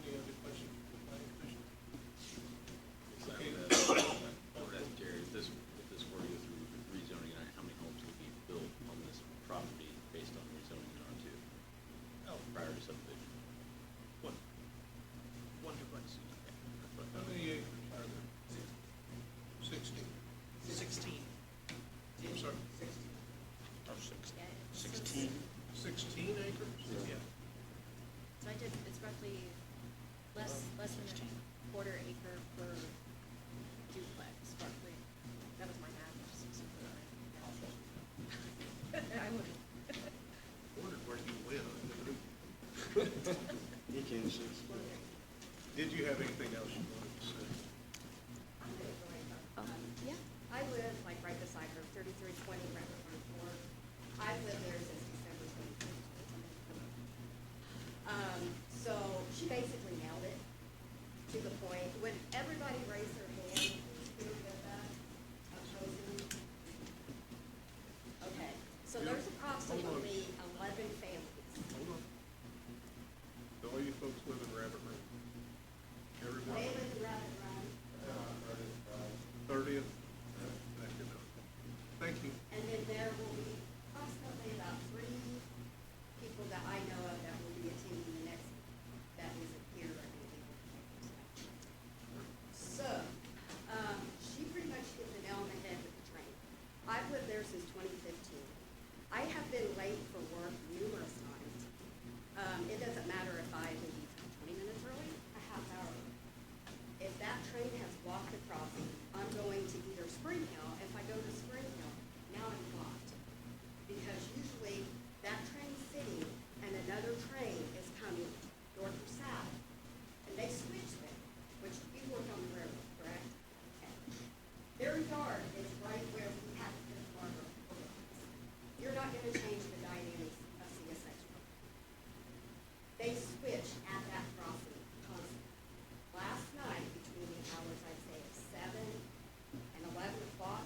Any other questions from the planning commission? Jerry, if this were to go through rezoning, how many homes would be built on this property based on rezoning in R2? Oh. Prior to subdivision? One duplex. How many acres are there? 16. 16. I'm sorry? 16 acres? Yeah. So it's roughly less than a quarter acre per duplex, roughly. That was my math. I would. Wondered where you live. You can't see. Did you have anything else you wanted to say? Yeah. I live like right beside her, 3320 Rappahannock Court. I've lived there since December 2015. So she basically nailed it to the point. When everybody raised their hand, who did that? Opposing? Okay, so there's approximately 11 families. Hold on. All you folks live in Rabbit Run. Everybody. They live in Rabbit Run. 30th. Thank you. And then there will be approximately about 3 people that I know of that will be attending the next, that isn't here or anything. So, she pretty much hit the nail on the head with the train. I've lived there since 2015. I have been late for work numerous times. It doesn't matter if I leave 20 minutes early, a half hour early. If that train has blocked the crossing, I'm going to either Spring Hill. If I go to Spring Hill, now I'm blocked. Because usually that train's sitting and another train is coming north or south. And they switch them, which you work on the railroad, correct? Okay. Their yard is right where we have to put our road. You're not gonna change the dynamics of CSX road. They switch at that crossing constantly. Last night, between the hours, I'd say of 7 and 11 o'clock,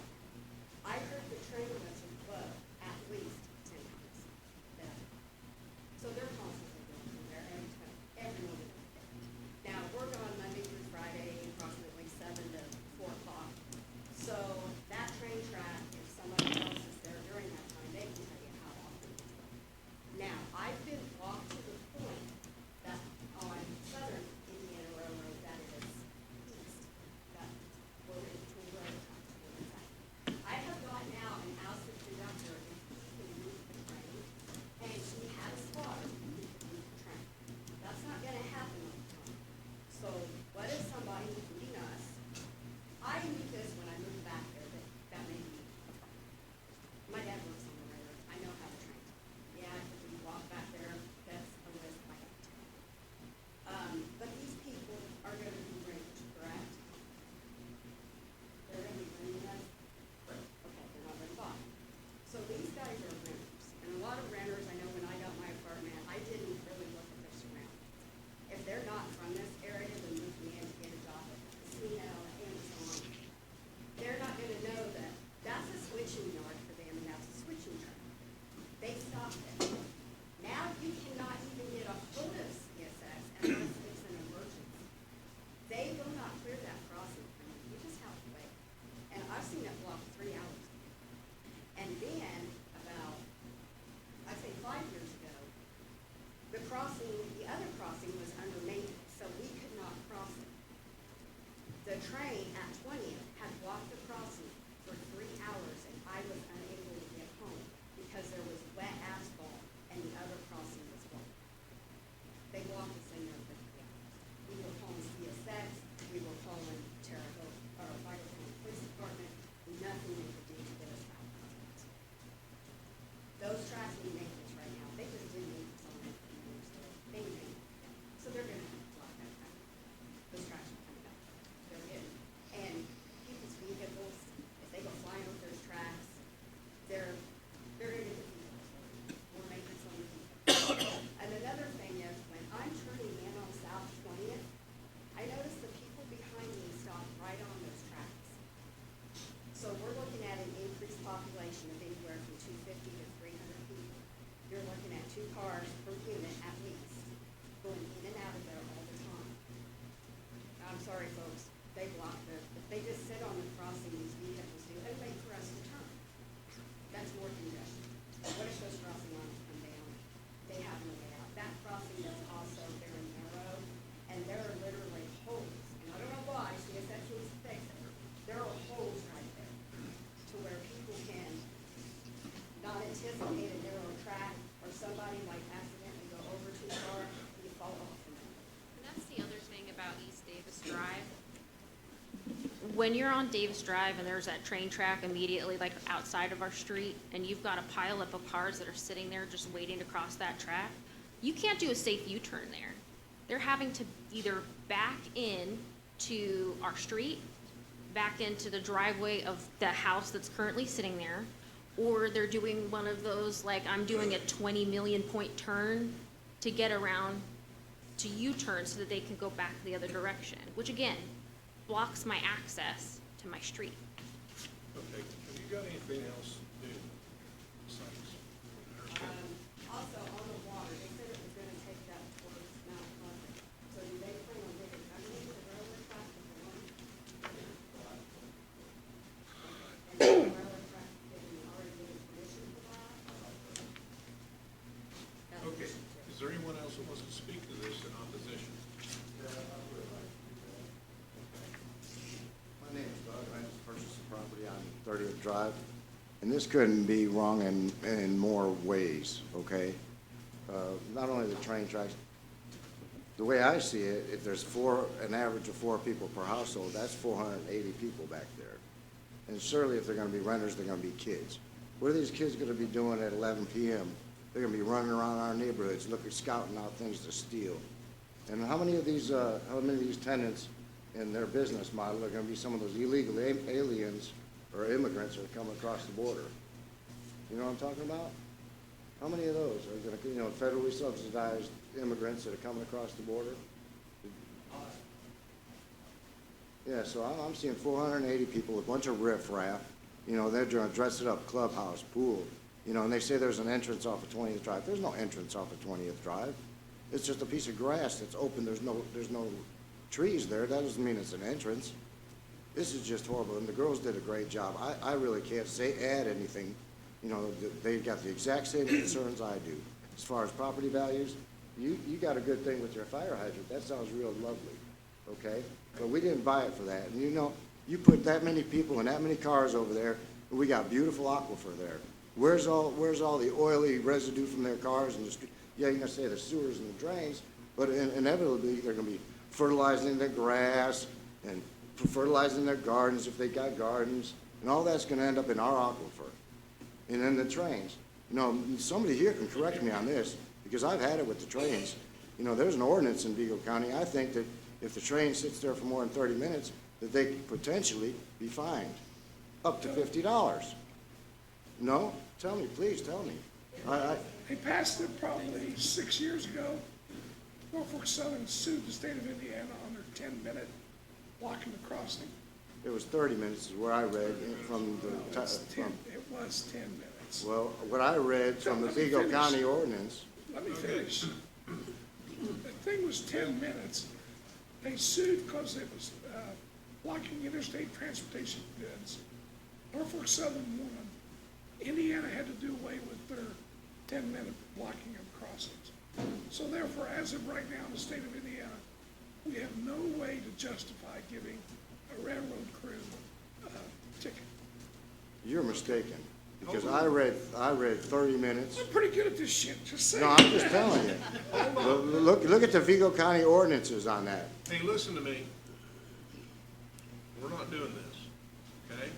crossing, the other crossing was under maintenance, so we could not cross it. The train at 20th had blocked the crossing for 3 hours, and I was unable to get home because there was wet asphalt and the other crossing was blocked. They blocked us in there for 3 hours. We were calling CSX, we were calling Terre Haute, or Fire County Police Department, nothing they could do to get us out. Those tracks need maintenance right now. They just did maintenance on it. They need maintenance. So they're gonna have to block that track. Those tracks are coming up. They're in. And people's vehicles, if they go flying over those tracks, they're gonna get the more maintenance on the vehicle. And another thing is, when I'm turning in on South 20th, I notice the people behind me stop right on those tracks. So we're looking at an increased population of anywhere from 250 to 300 people. You're looking at 2 cars per unit at least, going in and out of there all the time. I'm sorry, folks, they block they just sit on the crossing, these vehicles do, and wait for us to turn. That's more congestion. What if those crossing lines come down? They have no way out. That crossing is also very narrow, and there are literally holes, and I don't know why, CSX needs to fix it. There are holes right there to where people can not anticipate a narrow track, or somebody might accidentally go over too far, and you fall off from it. And that's the other thing about East Davis Drive. When you're on Davis Drive and there's that train track immediately like outside of our street, and you've got a pile up of cars that are sitting there just waiting to cross that track, you can't do a safe U-turn there. They're having to either back in to our street, back into the driveway of the house that's currently sitting there, or they're doing one of those, like, I'm doing a 20 million point turn to get around to U-turn so that they can go back the other direction, which again, blocks my access to my street. Okay, have you got anything else new besides? Also, on the water, they said it was gonna take that towards Mount Pleasant. So do they plan on digging underneath the railroad track if they want? And the railroad track, did we already get permission for that? Okay, is there anyone else who wants to speak to this in opposition? My name is Doug. I just purchased the property on 30th Drive, and this couldn't be wrong in more ways, okay? Not only the train tracks, the way I see it, if there's an average of 4 people per household, that's 480 people back there. And surely if they're gonna be renters, they're gonna be kids. What are these kids gonna be doing at 11 p.m.? They're gonna be running around our neighborhoods, scouting out things to steal. And how many of these tenants in their business model are gonna be some of those illegal aliens or immigrants that are coming across the border? You know what I'm talking about? How many of those are gonna, federally subsidized immigrants that are coming across the border? Yeah, so I'm seeing 480 people, a bunch of riffraff, they're gonna dress it up, clubhouse, pool, and they say there's an entrance off of 20th Drive. There's no entrance off of 20th Drive. It's just a piece of grass that's open. There's no trees there. That doesn't mean it's an entrance. This is just horrible, and the girls did a great job. I really can't add anything. They've got the exact same concerns I do. As far as property values, you got a good thing with your fire hydrant. That sounds real lovely, okay? But we didn't buy it for that. And you put that many people and that many cars over there, and we got beautiful aquifer there. Where's all the oily residue from their cars and the street? Yeah, you're gonna say the sewers and the drains, but inevitably they're gonna be fertilizing their grass and fertilizing their gardens if they got gardens, and all that's gonna end up in our aquifer. And then the trains. Somebody here can correct me on this, because I've had it with the trains. There's an ordinance in Vigo County. I think that if the train sits there for more than 30 minutes, that they could potentially be fined up to $50. No? Tell me, please, tell me. They passed it probably 6 years ago. Norfolk Southern sued the state of Indiana on their 10-minute blocking the crossing. It was 30 minutes is where I read from the... It was 10 minutes. Well, what I read from the Vigo County ordinance... Let me finish. The thing was 10 minutes. They sued because it was blocking interstate transportation goods. Norfolk Southern won. Indiana had to do away with their 10-minute blocking of crossings. So therefore, as of right now in the state of Indiana, we have no way to justify giving a railroad crew a ticket. You're mistaken, because I read 30 minutes. I'm pretty good at this shit, just saying. No, I'm just telling you. Look at the Vigo County ordinances on that. Hey, listen to me. We're not doing this, okay?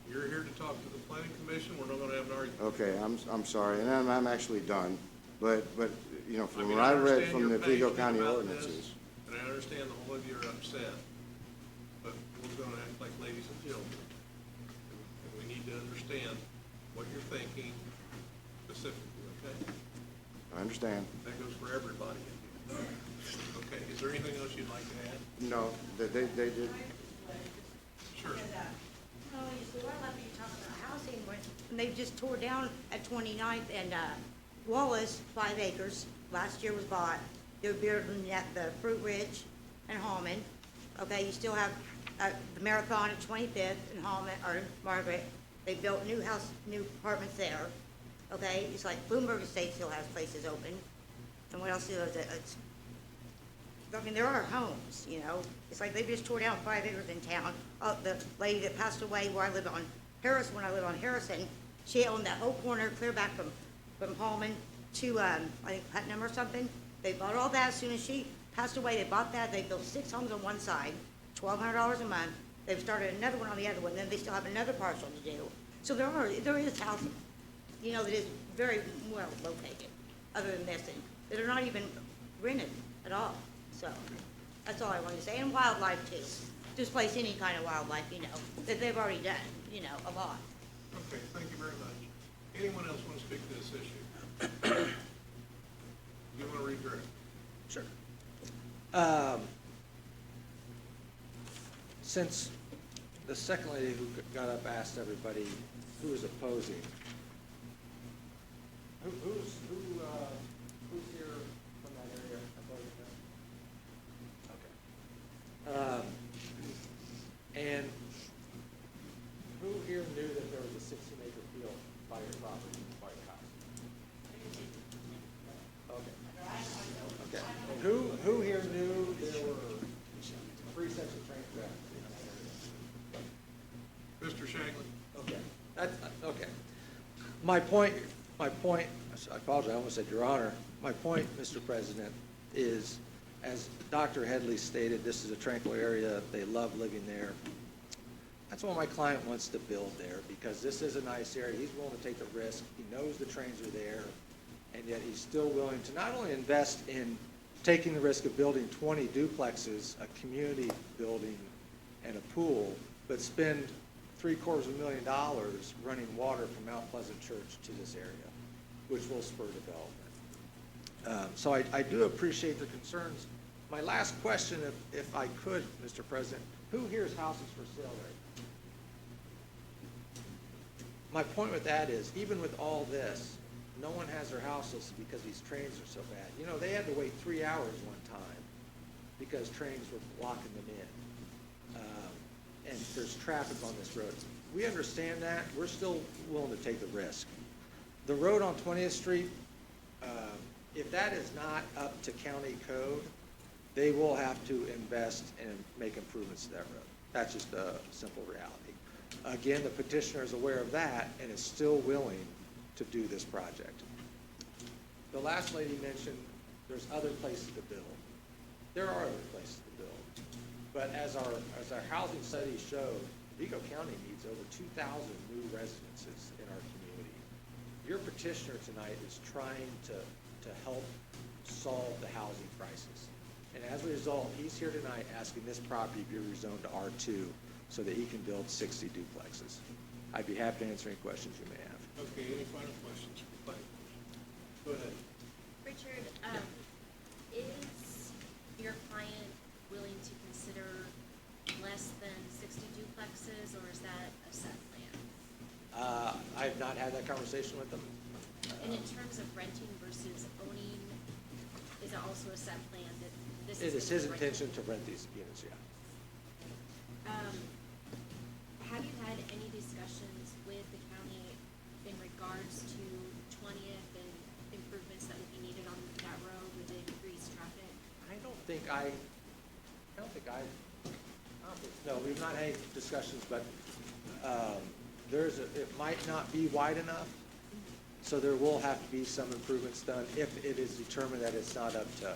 You're here to talk to the planning commission, we're not gonna have an argument. Okay, I'm sorry, and I'm actually done. But, you know, from mean, what I read understand from the you're Vigo passionate County about ordinances. this, and I understand the whole of you are upset, but we're gonna act like ladies and gentlemen. And we need to understand what you're thinking specifically, okay? I understand. That goes for everybody. Okay, is there anything else you'd like to add? No, they did. Sure. Oh, you see, what I love you talking about housing, when they just tore down at 29th and Wallace, 5 acres, last year was bought. They're building at the Fruit Ridge and Hallman. Okay, you still have the Marathon at 25th and Hallman, or Margaret. They built new apartments there. Okay, it's like Bloomberg Estate still has places open. And what else is it? I mean, there are homes, you know. It's like they just tore down 5 acres in town. Oh, the lady that passed away where I lived on Harris, when I lived on Harrison, she owned that whole corner clear back from Hallman to, I think Putnam or something. They bought all that as soon as she passed away. They bought that. They built 6 homes on one side, $1,200 a month. They've started another one on the other one. Then they still have another parcel to do. So there is housing, you know, that is very well located, other than this, and that are not even rented at all. So, that's all I wanted to say, and wildlife too. Displace any kind of wildlife, you know, that they've already done, you know, a lot. Okay, thank you very much. Anyone else want to speak to this issue? You want to redirect? Sure. Since the second lady who got up asked everybody who is opposing, who's here from that area opposing that? Okay. And who here knew that there was a 16-acre field by your property, by your house? Okay. Okay. And who here knew there were 3 sets of train tracks in that area? Mr. Shagley? Okay. Okay. My point, I apologize, I almost said Your Honor. My point, Mr. President, is, as Dr. Headley stated, this is a tranquil area. They love living there. That's why my client wants to build there, because this is a nice area. He's willing to take the risk. He knows the trains are there, and yet he's still willing to not only invest in taking the risk of building 20 duplexes, a community building, and a pool, but spend $750,000 running water from Mount Pleasant Church to this area, which will spur development. So I do appreciate the concerns. My last question, if I could, Mr. President, who here's houses for sale right now? My point with that is, even with all this, no one has their house listed because these trains are so bad. You know, they had to wait 3 hours one time because trains were blocking them in. And there's traffic on this road. We understand that. We're still willing to take the risk. The road on 20th Street, if that is not up to county code, they will have to invest and make improvements to that road. That's just a simple reality. Again, the petitioner is aware of that and is still willing to do this project. The last lady mentioned there's other places to build. There are other places to build. But as our housing study showed, Vigo County needs over 2,000 new residences in our community. Your petitioner tonight is trying to help solve the housing crisis. And as a result, he's here tonight asking this property be rezoned to R2 so that he can build 60 duplexes. I'd be happy to answer any questions you may have. Okay, any final questions for the planning commission? Go ahead. Richard, is your client willing to consider less than 60 duplexes, or is that a set plan? I have not had that conversation with them. And in terms of renting versus owning, is it also a set plan that this It is? is his intention to rent these units, yeah. Have you had any discussions with the county in regards to 20th and improvements that would be needed on no, we've not had any discussions, but it might not be wide enough, so there will have to be some improvements done if it is determined that it's not up to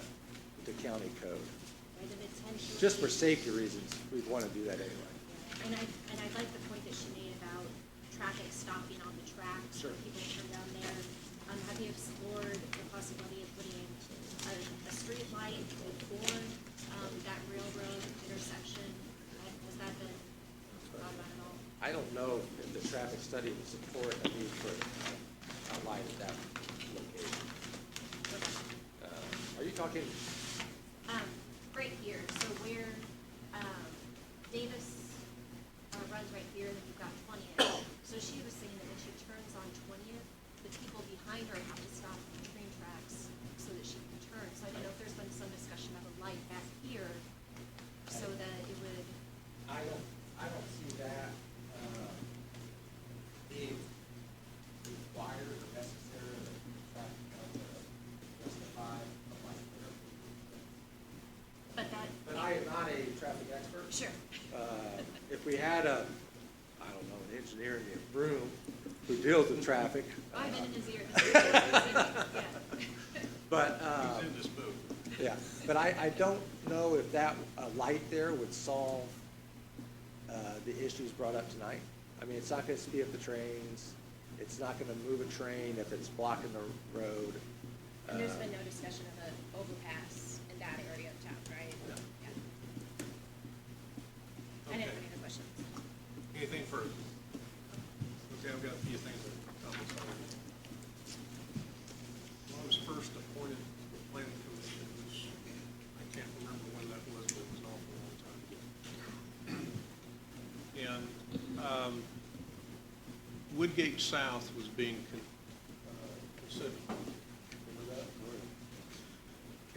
the county code. Right, and it's 10 feet. Just for safety reasons, we'd want to do that anyway. And I like the point that she made about traffic stopping on the tracks. Sure. When people turn down there. Have you explored the possibility of putting a street light before that railroad intersection? Has that been thought about at all? I don't know if the traffic study would support a need for a light at that location. Are you talking, Right here, so where Davis runs right here, and you've got 20th. So she was saying that when she turns on 20th, the people behind her have to stop on the train tracks so that she can turn. So I don't know if there's been some discussion of a light back here so that it would. I don't see that being required or necessary or traffic justify a light there. But I am not a traffic expert. Sure. If we had an engineer in the room who deals with traffic. I've been in his ear. Yeah. But, He's in this booth. yeah, but I don't know if that, a light there would solve the issues brought up tonight. I mean, it's not gonna speed up the trains, it's not gonna move a train if it's blocking the road. And there's been no discussion of an overpass in that area of town, right? No. Yeah. I didn't have any other questions. Anything further? Okay, I've got a few things to comment on. When I was first appointed to the planning commission, which I can't remember when that was, but it was an awful long time ago. And Woodgate South was being considered. Remember that?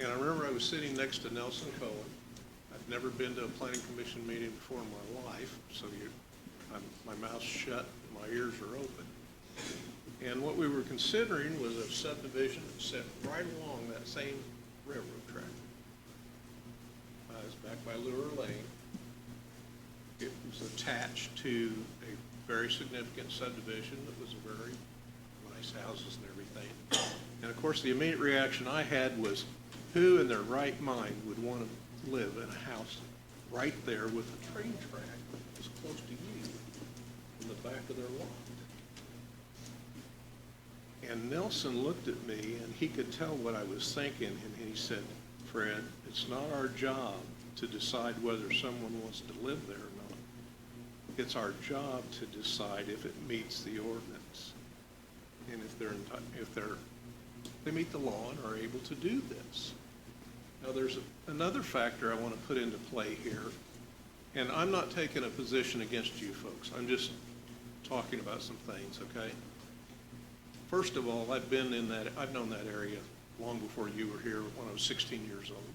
And I remember I was sitting next to Nelson Cohen. I've never been to a planning commission meeting before in my life, so my mouth's shut, my ears are open. And what we were considering was a subdivision that set right along that same railroad track. It's back by Lure Lane. It was attached to a very significant subdivision that was very nice houses and everything. And of course, the immediate reaction I had was, who in their right mind would want to live in a house right there with a train track as close to you in the back of their lot? And Nelson looked at me, and he could tell what I was thinking, and he said, Fred, it's not our job to decide whether someone wants to live there or not. It's our job to decide if it meets the ordinance, and if they meet the law and are able to do this. Now, there's another factor I want to put into play here, and I'm not taking a position against you folks. I'm just talking about some things, okay? First of all, I've known that area long before you were here when I was 16 years old.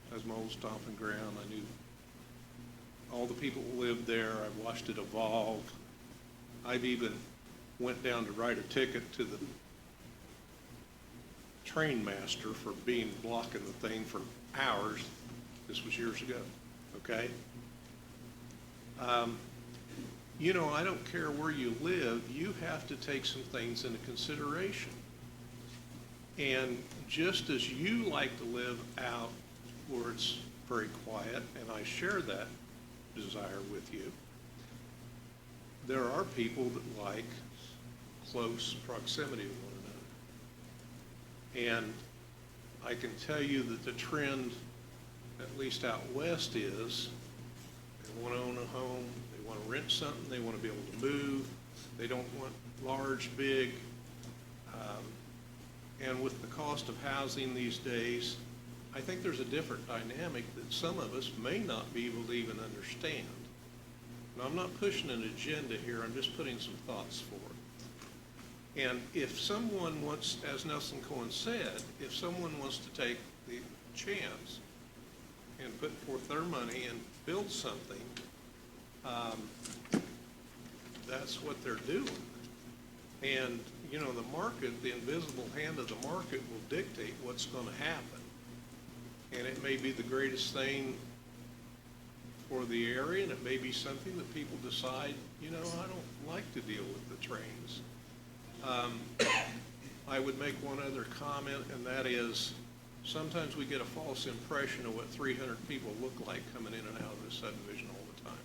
That was my old stomping ground. I knew all the people who lived there. I watched it evolve. I've even went down to write a ticket to the train master for blocking the thing for hours. This was years ago, okay? I don't care where you live, you have to take some things into consideration. And just as you like to live out where it's very quiet, and I share that desire with you, there are people that like close proximity to one another. And I can tell you that the trend, at least out west, is they want to own a home, they want to rent something, they want to be able to move, they don't want large, big, and with the cost of housing these days, I think there's a different dynamic that some of us may not be able to even understand. Now, I'm not pushing an agenda here, I'm just putting some thoughts forward. And if someone wants, as Nelson Cohen said, if someone wants to take the chance and put forth their money and build something, that's what they're doing. And, the market, the invisible hand of the market will dictate what's going to happen. And it it may be the greatest thing for the area, and it may be something that people decide, you know, I don't like to deal with the trains. I would make one other comment, and that is, sometimes we get a false impression of what 300 people look like coming in and out of the subdivision all the time.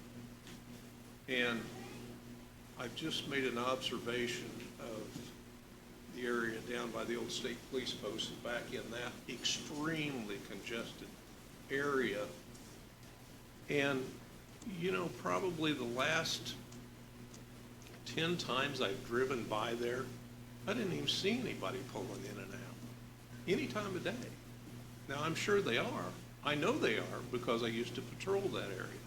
And I've just made an observation of the area down by the old state police post and back in that extremely congested area. And, you know, probably the last 10 times I've driven by there, I didn't even see anybody pulling in and out, any time of day. Now, I'm sure they are. I know they are because I used to patrol that area.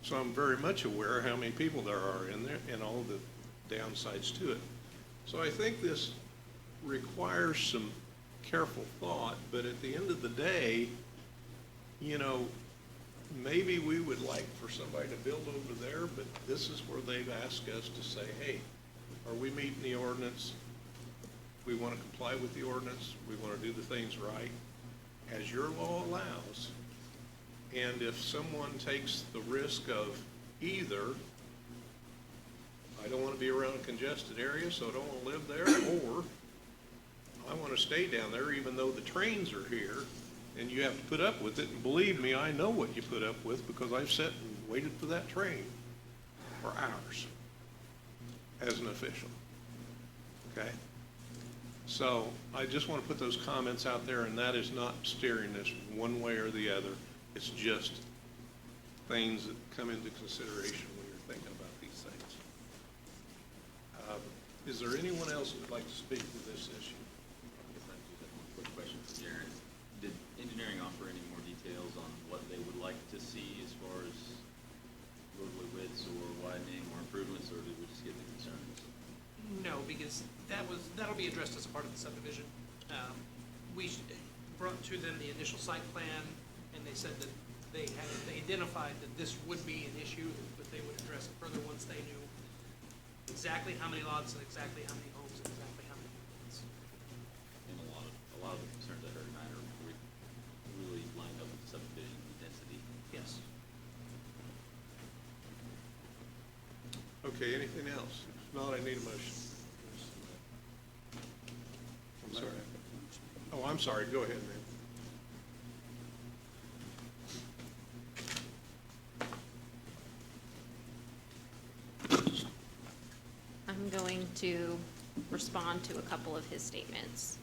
So I'm very much aware how many people there are in there and all the downsides to it. So I think this requires some careful thought, but at the end of the day, you know, maybe we would like for somebody to build over there, but this is where they've asked us to say, hey, are we meeting the ordinance? We want to comply with the ordinance. We want to do the things right, as your law allows. And if someone takes the risk of either, I don't want to be around a congested area, so I don't want to live there, or I want to stay down there even though the trains are here, and you have to put up with it. And believe me, I know what you put up with because I've sat and waited for that train for hours as an official. Okay? So I just want to put those comments out there, and that is not steering this one way or the other. It's just things that come into consideration when you're thinking about these things. Is there anyone else who would like to speak to this issue? Quick question for Darren. Did engineering offer any more details on what they would like to see as far as roadway widths or widening or improvements, or did we just get the concerns? No, because that'll be addressed as a part of the subdivision. We brought to them the initial site plan, and they said that they identified that this would be an issue, but they would address it further once they knew exactly how many lots and exactly how many homes and exactly how many units. And a lot of the concerns I heard tonight are really lined up with the subdivision density. Yes. Okay, anything else? If not, I need a motion. I'm sorry. Oh, I'm sorry. Go ahead, man. I'm going to respond to a couple of his statements.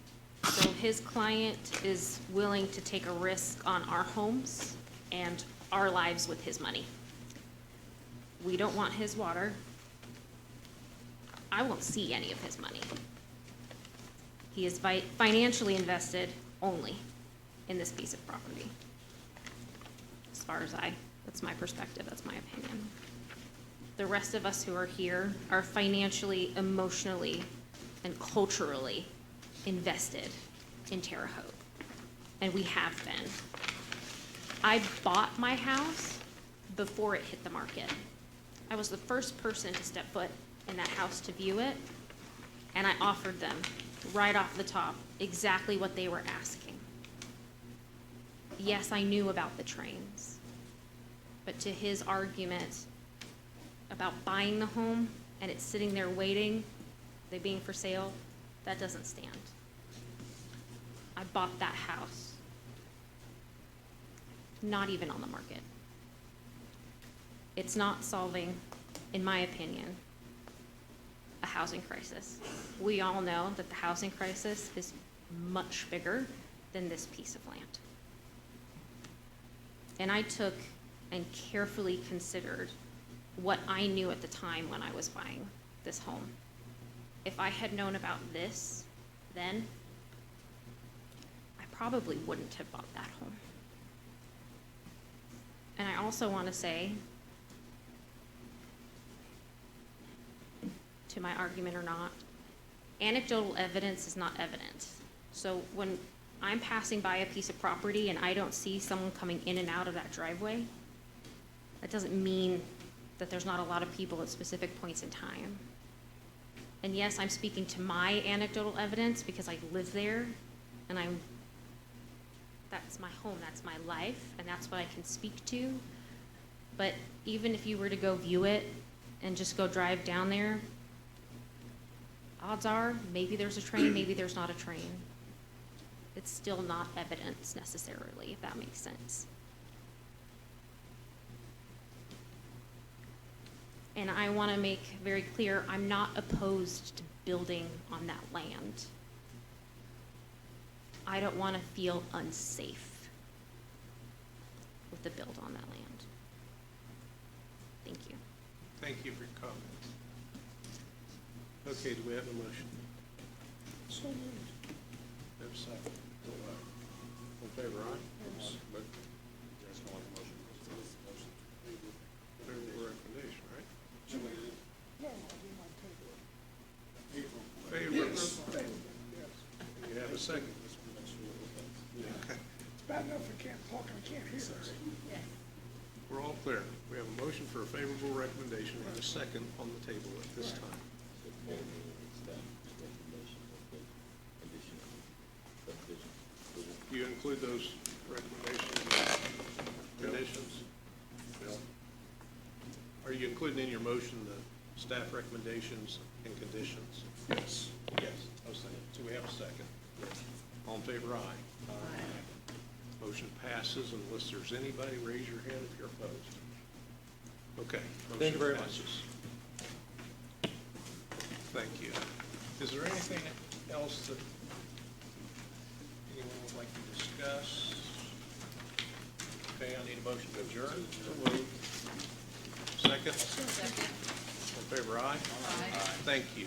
So his client is willing to take a risk on our homes and our lives with his money. We don't want his water. I won't see any of his money. He is financially invested only in this piece of property. As far as that's my perspective, that's my opinion. The rest of us who are here are financially, emotionally, and culturally invested in Terre Haute. And we have been. I bought my house before it hit the market. I was the first person to step foot in that house to view it, and I offered them right off the top exactly what they were asking. Yes, I knew about the trains, but to his argument about buying the home and it's sitting there waiting, they being for sale, that doesn't stand. I bought that house, not even on the market. It's not solving, in my opinion, a housing crisis. We all know that the housing crisis is much bigger than this piece of land. And I took and carefully considered what I knew at the time when I was buying this home. If I had known about this then, I probably wouldn't have bought that home. And I also want to say, to my argument or not, anecdotal evidence is not evidence. So when I'm passing by a piece of property and I don't see someone coming in and out of that driveway, that doesn't mean that there's not a lot of people at specific points in time. And yes, I'm speaking to my anecdotal evidence because I live there, and that that's my home, that's my life, and that's what I can speak to. But even if you were to go view it and just go drive down there, odds are, maybe there's a train, maybe there's not a train. It's still not evidence necessarily, if that makes sense. And I want to make very clear, I'm not opposed to building on that land. I don't want to feel unsafe with the build on that land. Thank you. Thank you for your comments. Okay, do we have a motion? So moved. Have a second? All in favor, aye? But there's no other motion. Favorable recommendation, right? No, I do not take it. Favorable. Yes, favorable, yes. You have a second? It's bad enough I can't talk, I can't hear. We're all clear. We have a motion for a favorable recommendation and a second on the table at this time. Do you include those recommendations and conditions? Bill? Are you including in your motion the staff recommendations and conditions? Yes. Yes. I was saying, do we have a second? All in favor, aye. Aye. Motion passes unless there's anybody, raise your hand if you're opposed. Okay. Thank you very much. Passes. Thank you. Is there anything else that anyone would like to discuss? Okay, I need a motion to adjourn. Second? Second. All in favor, aye? Aye. Thank you.